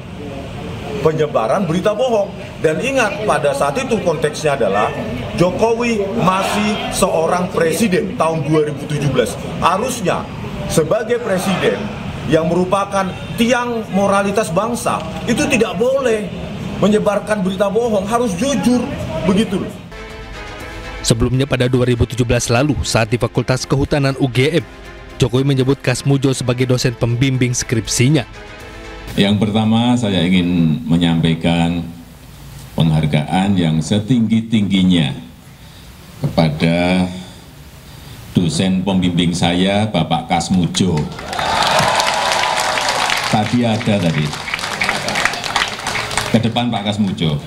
penyebaran berita bohong. Dan ingat, pada saat itu konteksnya adalah Jokowi masih seorang presiden tahun 2017. Harusnya sebagai presiden yang merupakan tiang moralitas bangsa, itu tidak boleh menyebarkan berita bohong, harus jujur, begitu. Sebelumnya pada 2017 lalu, saat di Fakultas Kehutanan UGM, Jokowi menyebut Kasmujo sebagai dosen pembimbing skripsinya. Yang pertama, saya ingin menyampaikan penghargaan yang setinggi-tingginya kepada dosen pembimbing saya, Bapak Kasmujo. Tadi ada tadi. Ke depan Pak Kasmujo.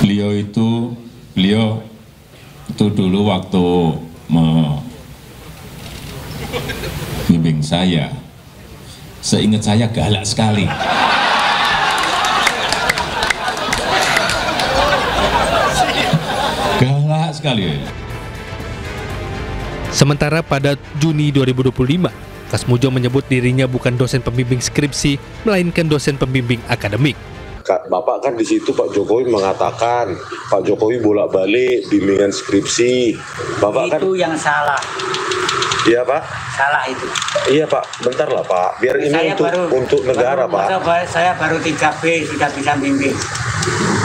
Beliau itu dulu waktu membimbing saya, seingat saya galak sekali. Galak sekali. Sementara pada Juni 2025, Kasmujo menyebut dirinya bukan dosen pembimbing skripsi, melainkan dosen pembimbing akademik. Bapak kan di situ Pak Jokowi mengatakan Pak Jokowi bolak-balik bimbingan skripsi. Bapak itu kan yang salah. Iya Pak. Salah itu. Iya Pak. Bentar lah Pak. Biar ini untuk negara Pak. Saya baru 3B sudah bisa bimbing.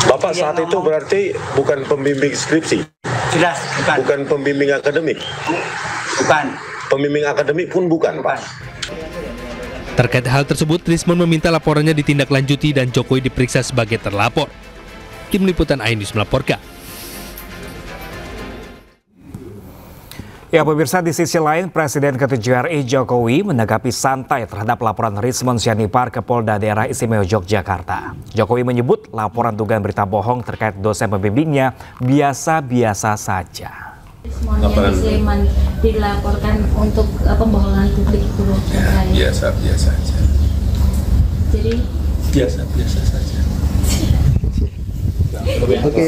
Bapak saat itu berarti bukan pembimbing skripsi? Jelas bukan. Bukan pembimbing akademik? Bukan. Pembimbing akademik pun bukan Pak. Terkait hal tersebut, Rismond meminta laporannya ditindaklanjuti dan Jokowi diperiksa sebagai terlapor. Tim Liputan iNews melaporkan. Ya pemirsa, di sisi lain Presiden ke-7 RI Jokowi menanggapi santai terhadap laporan Rismond Sianipar ke Polda Daerah Istimewa Yogyakarta. Jokowi menyebut laporan dugaan berita bohong terkait dosen pembimbingnya biasa-biasa saja. Rismond yang Sleman dilaporkan untuk pembohongan publik itu Biasa-biasa saja. Jadi biasa-biasa saja. Oke.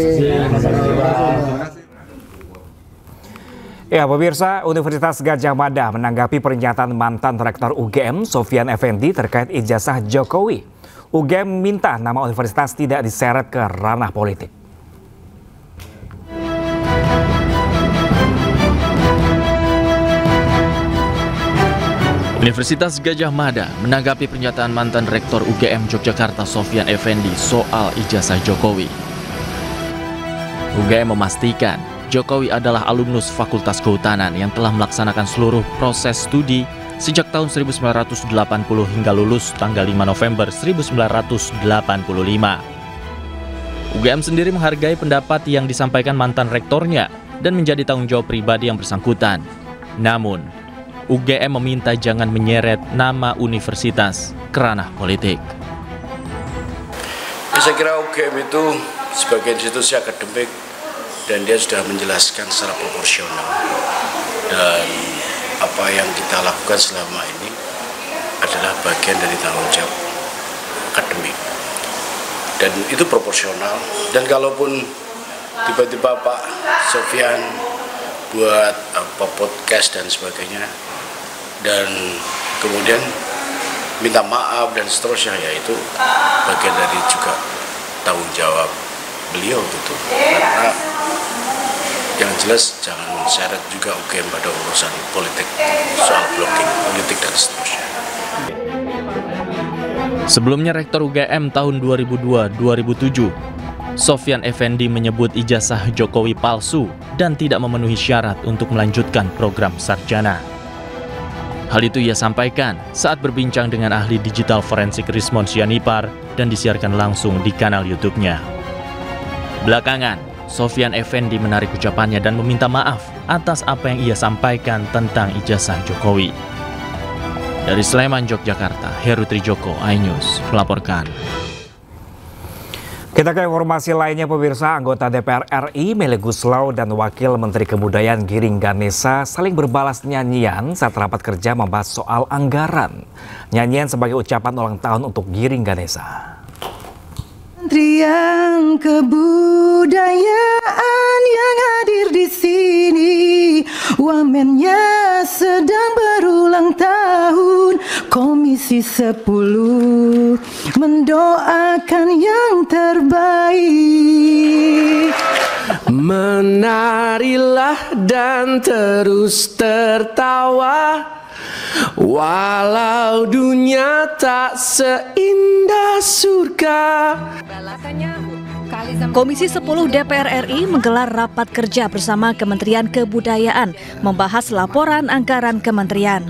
Ya pemirsa, Universitas Gadjah Mada menanggapi pernyataan mantan Rektor UGM Sofyan Effendi terkait ijazah Jokowi. UGM minta nama universitas tidak diseret ke ranah politik. Universitas Gadjah Mada menanggapi pernyataan mantan Rektor UGM Yogyakarta Sofyan Effendi soal ijazah Jokowi. UGM memastikan Jokowi adalah alumnus Fakultas Kehutanan yang telah melaksanakan seluruh proses studi sejak tahun 1980 hingga lulus tanggal 5 November 1985. UGM sendiri menghargai pendapat yang disampaikan mantan rektornya dan menjadi tanggung jawab pribadi yang bersangkutan. Namun, UGM meminta jangan menyeret nama universitas ke ranah politik. Saya kira UGM itu sebagai institusi akademik dan dia sudah menjelaskan secara proporsional, dan apa yang kita lakukan selama ini adalah bagian dari tanggung jawab akademik dan itu proporsional. Dan kalaupun tiba-tiba Pak Sofyan buat podcast dan sebagainya dan kemudian minta maaf dan seterusnya, ya itu bagian dari juga tanggung jawab beliau gitu. Karena yang jelas jangan menseret juga UGM pada urusan politik, soal blocking politik dan seterusnya. Sebelumnya Rektor UGM tahun 2002-2007, Sofyan Effendi menyebut ijazah Jokowi palsu dan tidak memenuhi syarat untuk melanjutkan program sarjana. Hal itu ia sampaikan saat berbincang dengan ahli digital forensik Rismon Sianipar dan disiarkan langsung di kanal YouTube-nya. Belakangan, Sofyan Effendi menarik ucapannya dan meminta maaf atas apa yang ia sampaikan tentang ijazah Jokowi. Dari Sleman, Yogyakarta, Heru Trijoko, iNews melaporkan. Kita ke informasi lainnya, pemirsa. Anggota DPR RI Meli Guslau dan Wakil Menteri Kebudayaan Giring Ganesa saling berbalas nyanyian saat rapat kerja membahas soal anggaran. Nyanyian sebagai ucapan ulang tahun untuk Giring Ganesa. Kementerian Kebudayaan yang hadir di sini, wamennya sedang berulang tahun. Komisi 10 mendoakan yang terbaik. Menarilah dan terus tertawa, walau dunia tak seindah surga. Komisi 10 DPR RI menggelar rapat kerja bersama Kementerian Kebudayaan membahas laporan anggaran kementerian.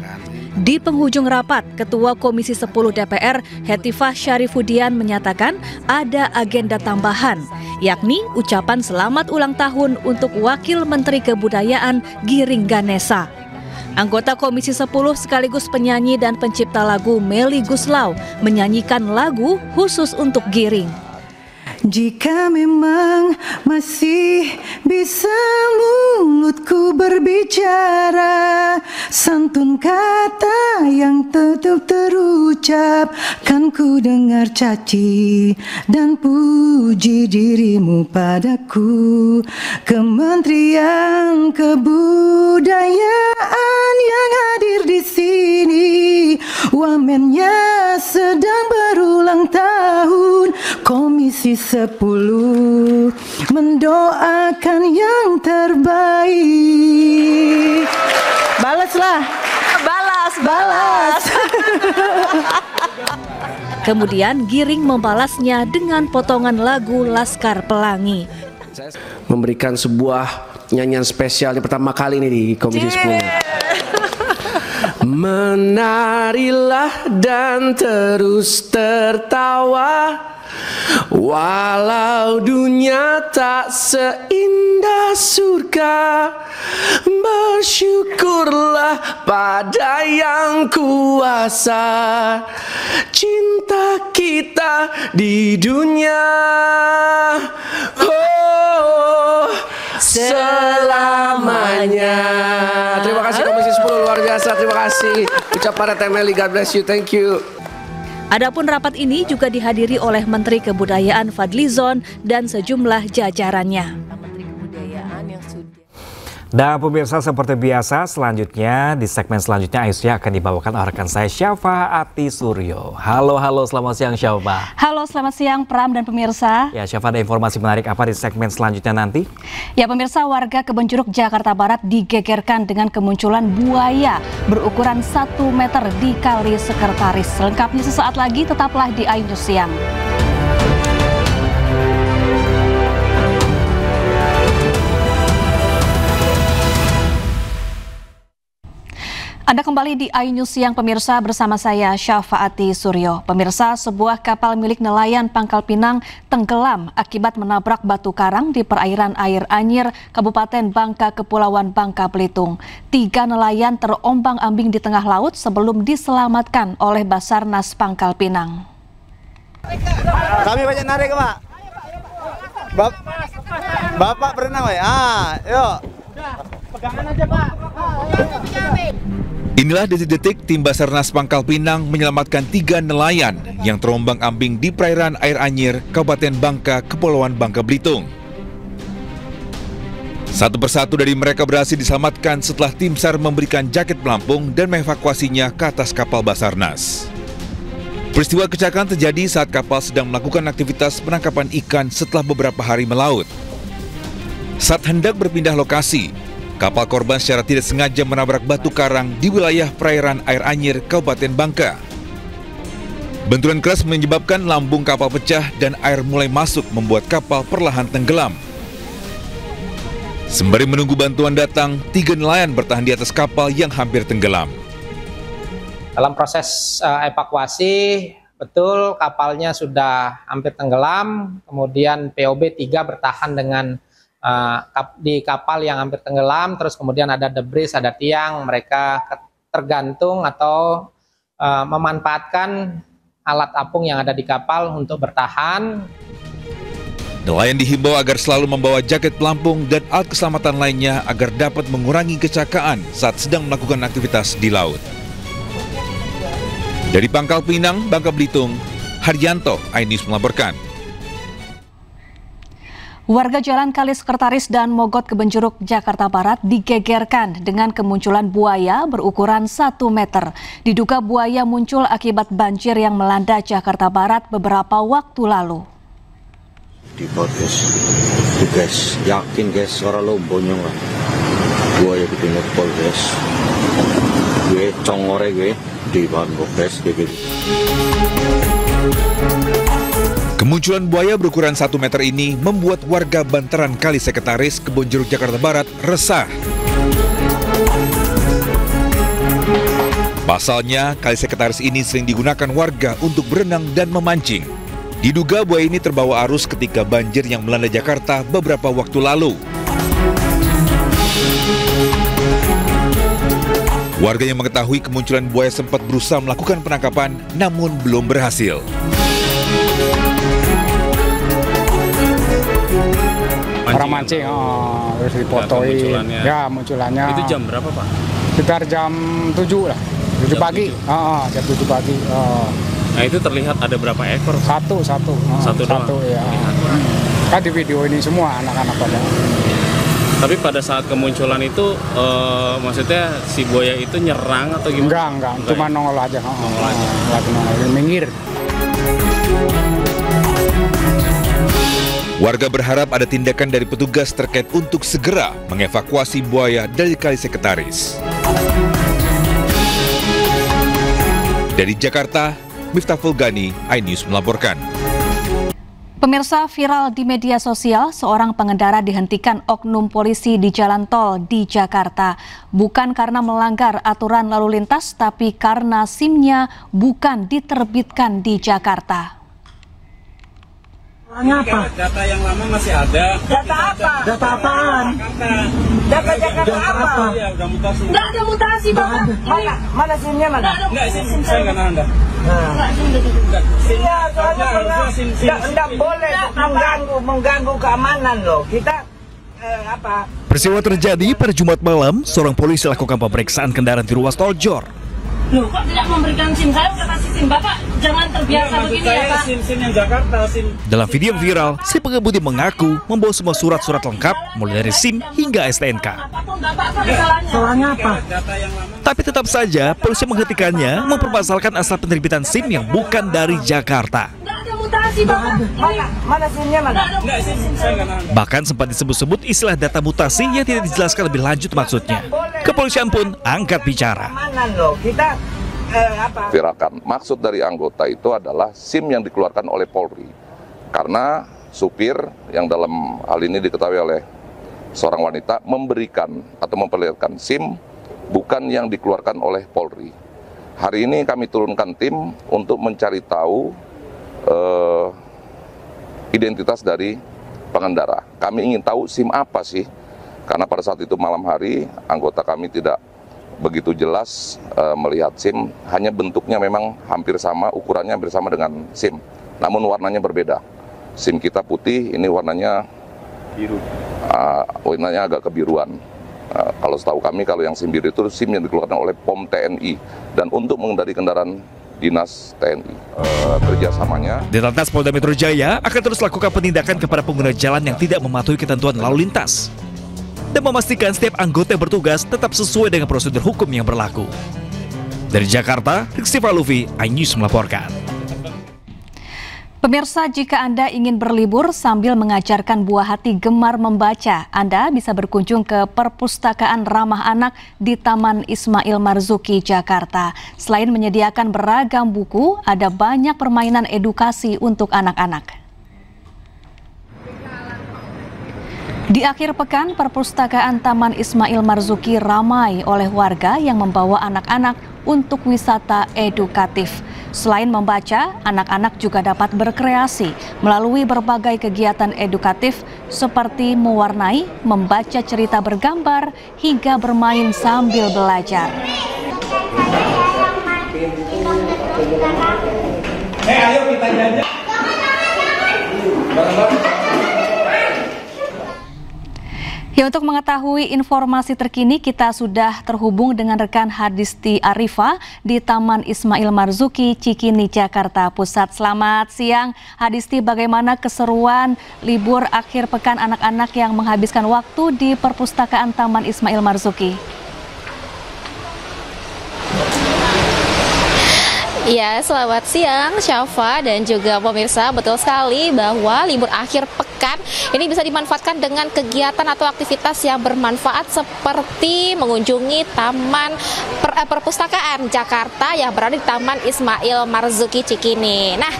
Di penghujung rapat, Ketua Komisi 10 DPR Hetifah Syarifuddin menyatakan ada agenda tambahan, yakni ucapan selamat ulang tahun untuk Wakil Menteri Kebudayaan Giring Ganesa. Anggota Komisi 10 sekaligus penyanyi dan pencipta lagu Meli Guslau menyanyikan lagu khusus untuk Giring. Jika memang masih bisa mulutku berbicara, santun kata yang tetap terucap, kan ku dengar caci dan puji dirimu padaku. Kementerian Kebudayaan yang hadir di sini, wamennya sedang berulang tahun. Komisi 10 mendoakan yang terbaik. Balaslah. Balas. Kemudian Giring membalasnya dengan potongan lagu Laskar Pelangi. Memberikan sebuah nyanyian spesial yang pertama kali ini di Komisi 10. Menarilah dan terus tertawa, walau dunia tak seindah surga. Bersyukurlah pada yang kuasa, cinta kita di dunia selamanya. Terima kasih Komisi 10, luar biasa. Terima kasih. Ucapan Meli, God bless you, thank you. Adapun rapat ini juga dihadiri oleh Menteri Kebudayaan Fadlizon dan sejumlah jajarannya. Dan pemirsa, seperti biasa, selanjutnya di segmen selanjutnya Aisyah akan dibawakan oleh rekan saya Syafa Ati Suryo. Halo, selamat siang Syafa. Halo, selamat siang Pram dan pemirsa. Ya Syafa, ada informasi menarik apa di segmen selanjutnya nanti? Ya pemirsa, warga Kebon Jeruk Jakarta Barat digegerkan dengan kemunculan buaya berukuran 1 meter di Kali Sekretaris. Selengkapnya sesaat lagi, tetaplah di iNews Siang. Anda kembali di iNews Siang pemirsa bersama saya Syafaati Suryo. Pemirsa, sebuah kapal milik nelayan Pangkal Pinang tenggelam akibat menabrak batu karang di perairan Air Anyir, Kabupaten Bangka, Kepulauan Bangka Belitung. 3 nelayan terombang-ambing di tengah laut sebelum diselamatkan oleh Basarnas Pangkal Pinang. Kami banyak narik Pak. Bapak berenang, Pak. Yuk. Pegangan aja, Pak. Inilah detik-detik tim Basarnas Pangkal Pinang menyelamatkan 3 nelayan yang terombang-ambing di perairan Air Anyir, Kabupaten Bangka, Kepulauan Bangka Belitung. Satu persatu dari mereka berhasil diselamatkan setelah tim SAR memberikan jaket pelampung dan mengevakuasinya ke atas kapal Basarnas. Peristiwa kecelakaan terjadi saat kapal sedang melakukan aktivitas penangkapan ikan setelah beberapa hari melaut. Saat hendak berpindah lokasi, kapal korban secara tidak sengaja menabrak batu karang di wilayah perairan Air Anyir, Kabupaten Bangka. Benturan keras menyebabkan lambung kapal pecah dan air mulai masuk membuat kapal perlahan tenggelam. Sembari menunggu bantuan datang, 3 nelayan bertahan di atas kapal yang hampir tenggelam. Dalam proses evakuasi, betul kapalnya sudah hampir tenggelam, kemudian POB 3 bertahan dengan di kapal yang hampir tenggelam, terus kemudian ada debris, ada tiang, mereka tergantung atau memanfaatkan alat apung yang ada di kapal untuk bertahan. Nelayan dihimbau agar selalu membawa jaket pelampung dan alat keselamatan lainnya agar dapat mengurangi kecelakaan saat sedang melakukan aktivitas di laut. Dari Pangkal Pinang, Bangka Belitung, Haryanto, iNews melaporkan. Warga Jalan Kali Sekretaris dan Mogot Kebenjeruk, Jakarta Barat digegerkan dengan kemunculan buaya berukuran 1 meter. Diduga buaya muncul akibat banjir yang melanda Jakarta Barat beberapa waktu lalu. Di guys, yakin guys, suara lombonyong lah. Buaya gede ngepol guys. Gue congore gue di Bangkok guys, gitu. Kemunculan buaya berukuran 1 meter ini membuat warga bantaran Kali Sekretaris, Kebonjeruk, Jakarta Barat resah. Pasalnya, Kali Sekretaris ini sering digunakan warga untuk berenang dan memancing. Diduga buaya ini terbawa arus ketika banjir yang melanda Jakarta beberapa waktu lalu. Warga yang mengetahui kemunculan buaya sempat berusaha melakukan penangkapan, namun belum berhasil. Orang mancing, terus dipotoin. Ya, munculannya. Itu jam berapa, Pak? Sekitar jam 7 lah. 7 pagi. Jam 7 pagi. Nah, itu terlihat ada berapa ekor? Satu doang? Satu, ya. Kan di video ini semua anak-anak pada. Tapi pada saat kemunculan itu, maksudnya si buaya itu nyerang atau gimana? Enggak. Cuma nongol aja. Minggir. Warga berharap ada tindakan dari petugas terkait untuk segera mengevakuasi buaya dari Kali Sekretaris. Dari Jakarta, Miftah Fulgani, iNews melaporkan. Pemirsa, viral di media sosial, seorang pengendara dihentikan oknum polisi di jalan tol di Jakarta. Bukan karena melanggar aturan lalu lintas, tapi karena SIM-nya bukan diterbitkan di Jakarta. Apa? Data yang lama masih ada. Data apa? Data apaan? Data Jakarta apa? Ya, udah mutasi. Nggak ada mutasi, Bapak. Mana SIM-nya mana? Nggak, SIM saya nggak nanda. Iya, soalnya nggak boleh mengganggu keamanan loh. Kita apa? Peristiwa terjadi pada Jumat malam, seorang polisi lakukan pemeriksaan kendaraan di ruas tol Jor. Loh, kok tidak memberikan SIM? Saya udah kasih SIM Bapak, jangan terbiasa begini ya Pak. SIM yang Jakarta, SIM. Dalam video yang viral, si pengemudi mengaku membawa semua surat-surat lengkap, mulai dari SIM hingga STNK. Salahnya apa? Tapi tetap saja, polisi menghentikannya mempermasalahkan asal penerbitan SIM yang bukan dari Jakarta. Mutasi, Bapak. Mana SIM-nya mana? Nggak, SIM saya nggak nanda. Bahkan sempat disebut-sebut istilah data mutasi yang tidak dijelaskan lebih lanjut maksudnya. Kepolisian pun angkat bicara. Kita apa? Viralkan. Maksud dari anggota itu adalah SIM yang dikeluarkan oleh Polri. Karena supir yang dalam hal ini diketahui oleh seorang wanita memberikan atau memperlihatkan SIM bukan yang dikeluarkan oleh Polri. Hari ini kami turunkan tim untuk mencari tahu identitas dari pengendara. Kami ingin tahu SIM apa sih, karena pada saat itu malam hari anggota kami tidak begitu jelas melihat SIM, hanya bentuknya memang hampir sama, ukurannya hampir sama dengan SIM, namun warnanya berbeda. SIM kita putih, ini warnanya biru. Warnanya agak kebiruan. Kalau setahu kami, kalau yang SIM biru itu SIM yang dikeluarkan oleh POM TNI dan untuk mengendari kendaraan dinas TNI. Kerjasamanya. Ditlantas Polda Metro Jaya akan terus lakukan penindakan kepada pengguna jalan yang tidak mematuhi ketentuan lalu lintas dan memastikan setiap anggota yang bertugas tetap sesuai dengan prosedur hukum yang berlaku. Dari Jakarta, Rizky Faluvi, iNews melaporkan. Pemirsa, jika Anda ingin berlibur sambil mengajarkan buah hati gemar membaca, Anda bisa berkunjung ke Perpustakaan Ramah Anak di Taman Ismail Marzuki, Jakarta. Selain menyediakan beragam buku, ada banyak permainan edukasi untuk anak-anak. Di akhir pekan, Perpustakaan Taman Ismail Marzuki ramai oleh warga yang membawa anak-anak untuk wisata edukatif. Selain membaca, anak-anak juga dapat berkreasi melalui berbagai kegiatan edukatif seperti mewarnai, membaca cerita bergambar, hingga bermain sambil belajar. Ayo kita jajan. Ya, untuk mengetahui informasi terkini, kita sudah terhubung dengan rekan Hadisti Arifa di Taman Ismail Marzuki, Cikini, Jakarta Pusat. Selamat siang, Hadisti. Bagaimana keseruan libur akhir pekan anak-anak yang menghabiskan waktu di Perpustakaan Taman Ismail Marzuki? Ya, selamat siang Syafa dan juga pemirsa. Betul sekali bahwa libur akhir pekan ini bisa dimanfaatkan dengan kegiatan atau aktivitas yang bermanfaat seperti mengunjungi Taman Perpustakaan Jakarta yang berada di Taman Ismail Marzuki Cikini. Nah,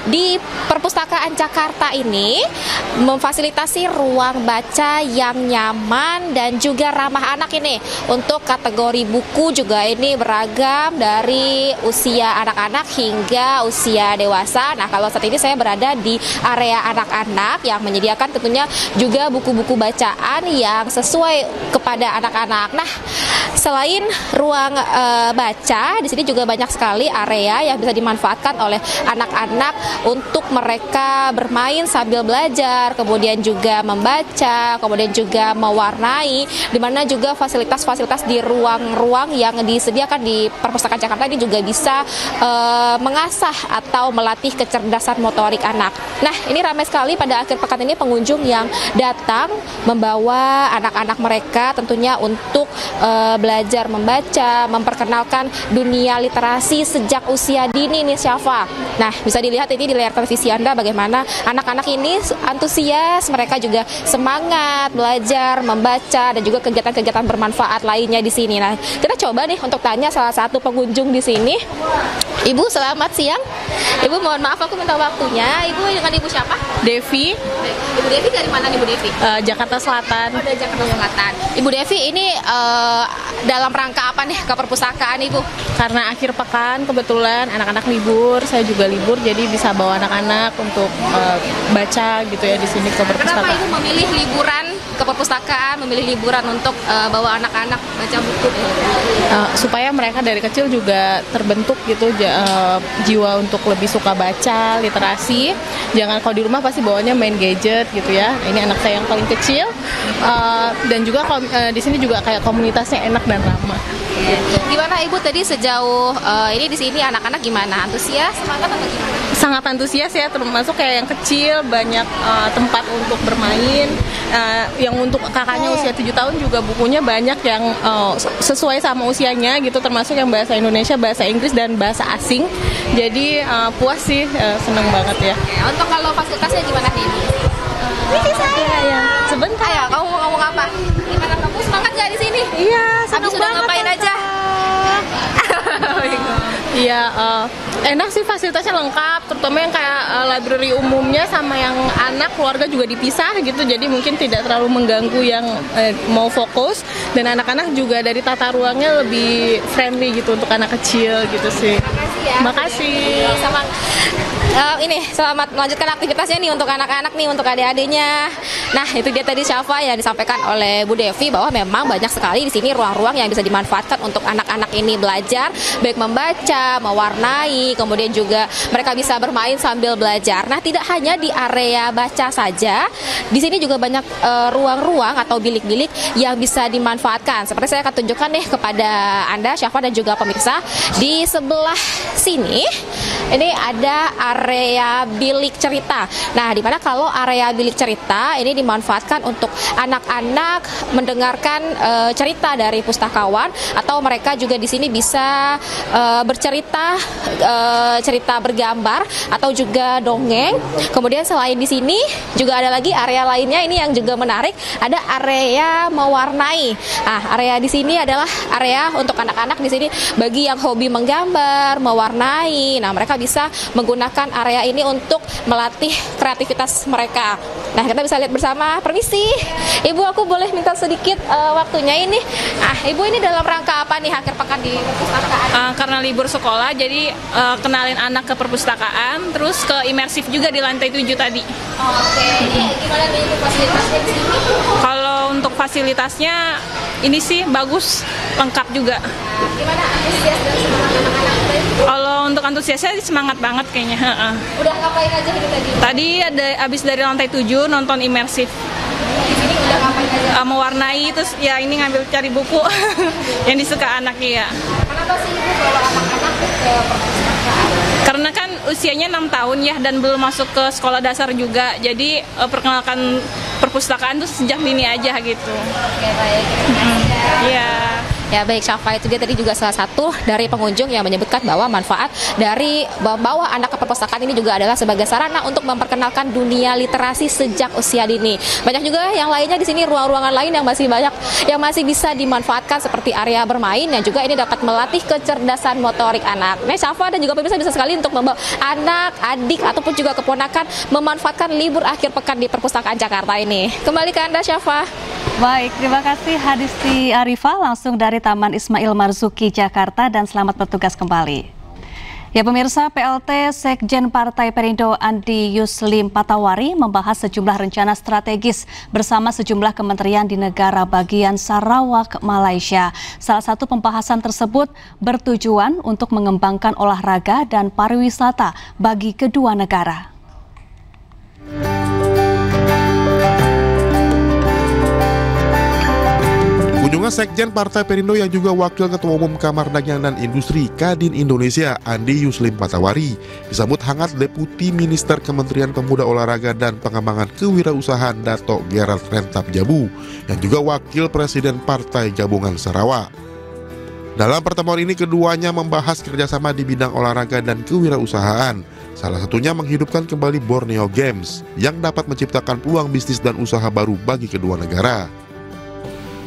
di Perpustakaan Jakarta ini memfasilitasi ruang baca yang nyaman dan juga ramah anak ini. Untuk kategori buku juga ini beragam dari usia anak-anak hingga usia dewasa. Nah, kalau saat ini saya berada di area anak-anak yang menyediakan tentunya juga buku-buku bacaan yang sesuai kepada anak-anak. Nah, selain ruang baca, di sini juga banyak sekali area yang bisa dimanfaatkan oleh anak-anak untuk mereka bermain sambil belajar, kemudian juga membaca, kemudian juga mewarnai, di mana juga fasilitas-fasilitas di ruang-ruang yang disediakan di Perpustakaan Jakarta ini juga bisa mengasah atau melatih kecerdasan motorik anak. Nah, ini ramai sekali pada akhir pekan ini pengunjung yang datang membawa anak-anak mereka tentunya untuk belajar membaca, memperkenalkan dunia literasi sejak usia dini nih Syafa. Nah, bisa dilihat ini di layar televisi Anda bagaimana anak-anak ini antusias, mereka juga semangat belajar, membaca, dan juga kegiatan-kegiatan bermanfaat lainnya di sini. Nah, kita coba nih untuk tanya salah satu pengunjung di sini. Ibu, selamat siang. Ibu, mohon maaf aku minta waktunya. Ibu dengan Ibu siapa? Devi. Ibu Devi dari mana nih, Ibu Devi? Jakarta Selatan. Oh, dari Jakarta Selatan. Ibu Devi, ini dalam rangka apa nih ke perpustakaan Ibu? Karena akhir pekan kebetulan anak-anak libur, saya juga libur, jadi bisa bawa anak-anak untuk baca gitu ya di sini ke perpustakaan. Kenapa Ibu memilih liburan ke perpustakaan, memilih liburan untuk bawa anak-anak baca buku? Supaya mereka dari kecil juga terbentuk gitu jiwa untuk lebih suka baca, literasi. Jangan kalau di rumah pasti bawanya main gadget gitu ya. Ini anak saya yang paling kecil. Dan juga di sini juga kayak komunitasnya enak dan ramah. Gimana Ibu tadi sejauh ini di sini anak-anak gimana? Antusias, semangat atau gimana? Sangat antusias ya, termasuk kayak yang kecil, banyak tempat untuk bermain. Yang untuk kakaknya usia 7 tahun juga bukunya banyak yang sesuai sama usianya gitu, termasuk yang bahasa Indonesia, bahasa Inggris, dan bahasa asing. Jadi puas sih, seneng banget ya. Untuk kalau fasilitasnya gimana nih Ibu? Ini saya ya. Sebentar. Ayo, kamu mau ngomong apa? Gimana kamu, semangat nggak di sini? Iya, habis sudah ngapain aja? Iya, enak sih, fasilitasnya lengkap, terutama yang kayak library umumnya sama yang anak keluarga juga dipisah gitu, jadi mungkin tidak terlalu mengganggu yang mau fokus, dan anak-anak juga dari tata ruangnya lebih friendly gitu untuk anak kecil gitu sih. Makasih. Selamat melanjutkan aktivitasnya nih untuk anak-anak nih, untuk adik-adiknya. Nah, itu dia tadi Syafa yang disampaikan oleh Bu Devi bahwa memang banyak sekali di sini ruang-ruang yang bisa dimanfaatkan untuk anak-anak ini belajar, baik membaca, mewarnai, kemudian juga mereka bisa bermain sambil belajar. Nah, tidak hanya di area baca saja, di sini juga banyak ruang-ruang atau bilik-bilik yang bisa dimanfaatkan. Seperti saya akan tunjukkan nih kepada Anda, Syafa dan juga pemirsa, di sebelah sini ini ada area bilik cerita. Nah, di mana kalau area bilik cerita ini dimanfaatkan untuk anak-anak mendengarkan cerita dari pustakawan, atau mereka juga di sini bisa bercerita, cerita bergambar atau juga dongeng. Kemudian selain di sini juga ada lagi area lainnya ini yang juga menarik, ada area mewarnai. Nah, area di sini adalah area untuk anak-anak di sini bagi yang hobi menggambar, mewarnai. Nah, mereka bisa menggunakan area ini untuk melatih kreativitas mereka. Nah, kita bisa lihat bersama. Permisi, Ibu, aku boleh minta sedikit waktunya ini. Ibu, ini dalam rangka apa nih akhir pekan di perpustakaan? Karena libur sekolah, jadi kenalin anak ke perpustakaan, terus ke imersif juga di lantai 7 tadi. Oke, ini gimana nih fasilitasnya di sini? Kalau untuk fasilitasnya ini sih bagus, lengkap juga. Gimana antusias dan semangat anak-anak tadi? Kalau untuk antusiasnya semangat banget kayaknya. Udah ngapain aja ini tadi? Tadi abis dari lantai 7 nonton imersif. Di sini udah ngapain aja? Mewarnai, terus ya ini ngambil cari buku yang disuka anaknya ya. Kenapa sih Ibu bawa anak-anak ke perpustakaan? Karena kan usianya 6 tahun ya, dan belum masuk ke sekolah dasar juga. Jadi perkenalkan perpustakaan tuh sejak dini aja gitu. Oke, baik. Iya. Ya baik, Syafa itu dia tadi juga salah satu dari pengunjung yang menyebutkan bahwa manfaat dari membawa anak ke perpustakaan ini juga adalah sebagai sarana untuk memperkenalkan dunia literasi sejak usia dini. Banyak juga yang lainnya di sini, ruang-ruangan lain yang masih banyak yang masih bisa dimanfaatkan seperti area bermain yang juga ini dapat melatih kecerdasan motorik anak. Nah, Syafa dan juga pemirsa bisa sekali untuk membawa anak, adik ataupun juga keponakan memanfaatkan libur akhir pekan di perpustakaan Jakarta ini. Kembali ke Anda, Syafa. Baik, terima kasih Hadisti Arifah langsung dari Taman Ismail Marzuki, Jakarta, dan selamat bertugas kembali. Ya pemirsa, PLT Sekjen Partai Perindo Andi Yuslim Patawari membahas sejumlah rencana strategis bersama sejumlah kementerian di negara bagian Sarawak, Malaysia. Salah satu pembahasan tersebut bertujuan untuk mengembangkan olahraga dan pariwisata bagi kedua negara. Kunjungan Sekjen Partai Perindo yang juga Wakil Ketua Umum Kamar Dagang dan Industri Kadin Indonesia Andi Yuslim Patawari disambut hangat Deputi Minister Kementerian Pemuda Olahraga dan Pengembangan Kewirausahaan Dato' Gerald Rentap Jabu yang juga Wakil Presiden Partai Gabungan Sarawak. Dalam pertemuan ini keduanya membahas kerjasama di bidang olahraga dan kewirausahaan. Salah satunya menghidupkan kembali Borneo Games yang dapat menciptakan peluang bisnis dan usaha baru bagi kedua negara.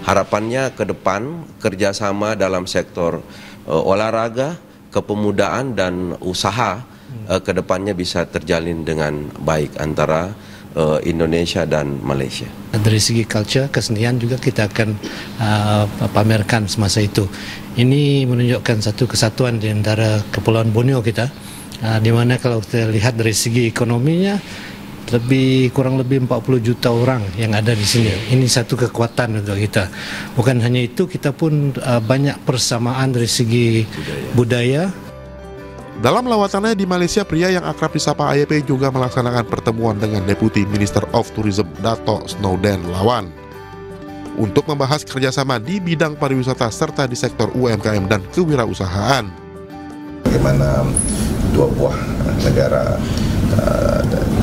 Harapannya ke depan kerjasama dalam sektor olahraga, kepemudaan dan usaha ke depannya bisa terjalin dengan baik antara Indonesia dan Malaysia. Dari segi culture, kesenian juga kita akan pamerkan semasa itu. Ini menunjukkan satu kesatuan di antara Kepulauan Borneo kita, di mana kalau kita lihat dari segi ekonominya, kurang lebih 40 juta orang yang ada di sini. Ini satu kekuatan untuk kita. Bukan hanya itu, kita pun banyak persamaan dari segi budaya. Dalam lawatannya di Malaysia, pria yang akrab disapa AYP juga melaksanakan pertemuan dengan Deputi Minister of Tourism Dato' Snowden Lawan untuk membahas kerjasama di bidang pariwisata serta di sektor UMKM dan kewirausahaan. Bagaimana dua buah negara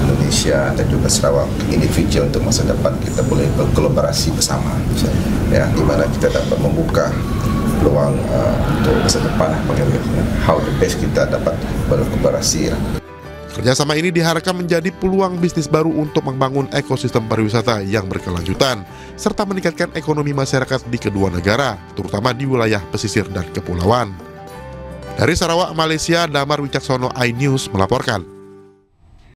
Indonesia dan juga Sarawak ini future untuk masa depan kita boleh berkolaborasi bersama, ya, di mana kita dapat membuka peluang untuk masa depan, how the best kita dapat berkolaborasi. Kerjasama ini diharapkan menjadi peluang bisnis baru untuk membangun ekosistem pariwisata yang berkelanjutan serta meningkatkan ekonomi masyarakat di kedua negara, terutama di wilayah pesisir dan kepulauan. Dari Sarawak, Malaysia, Damar Wicaksono, iNews melaporkan.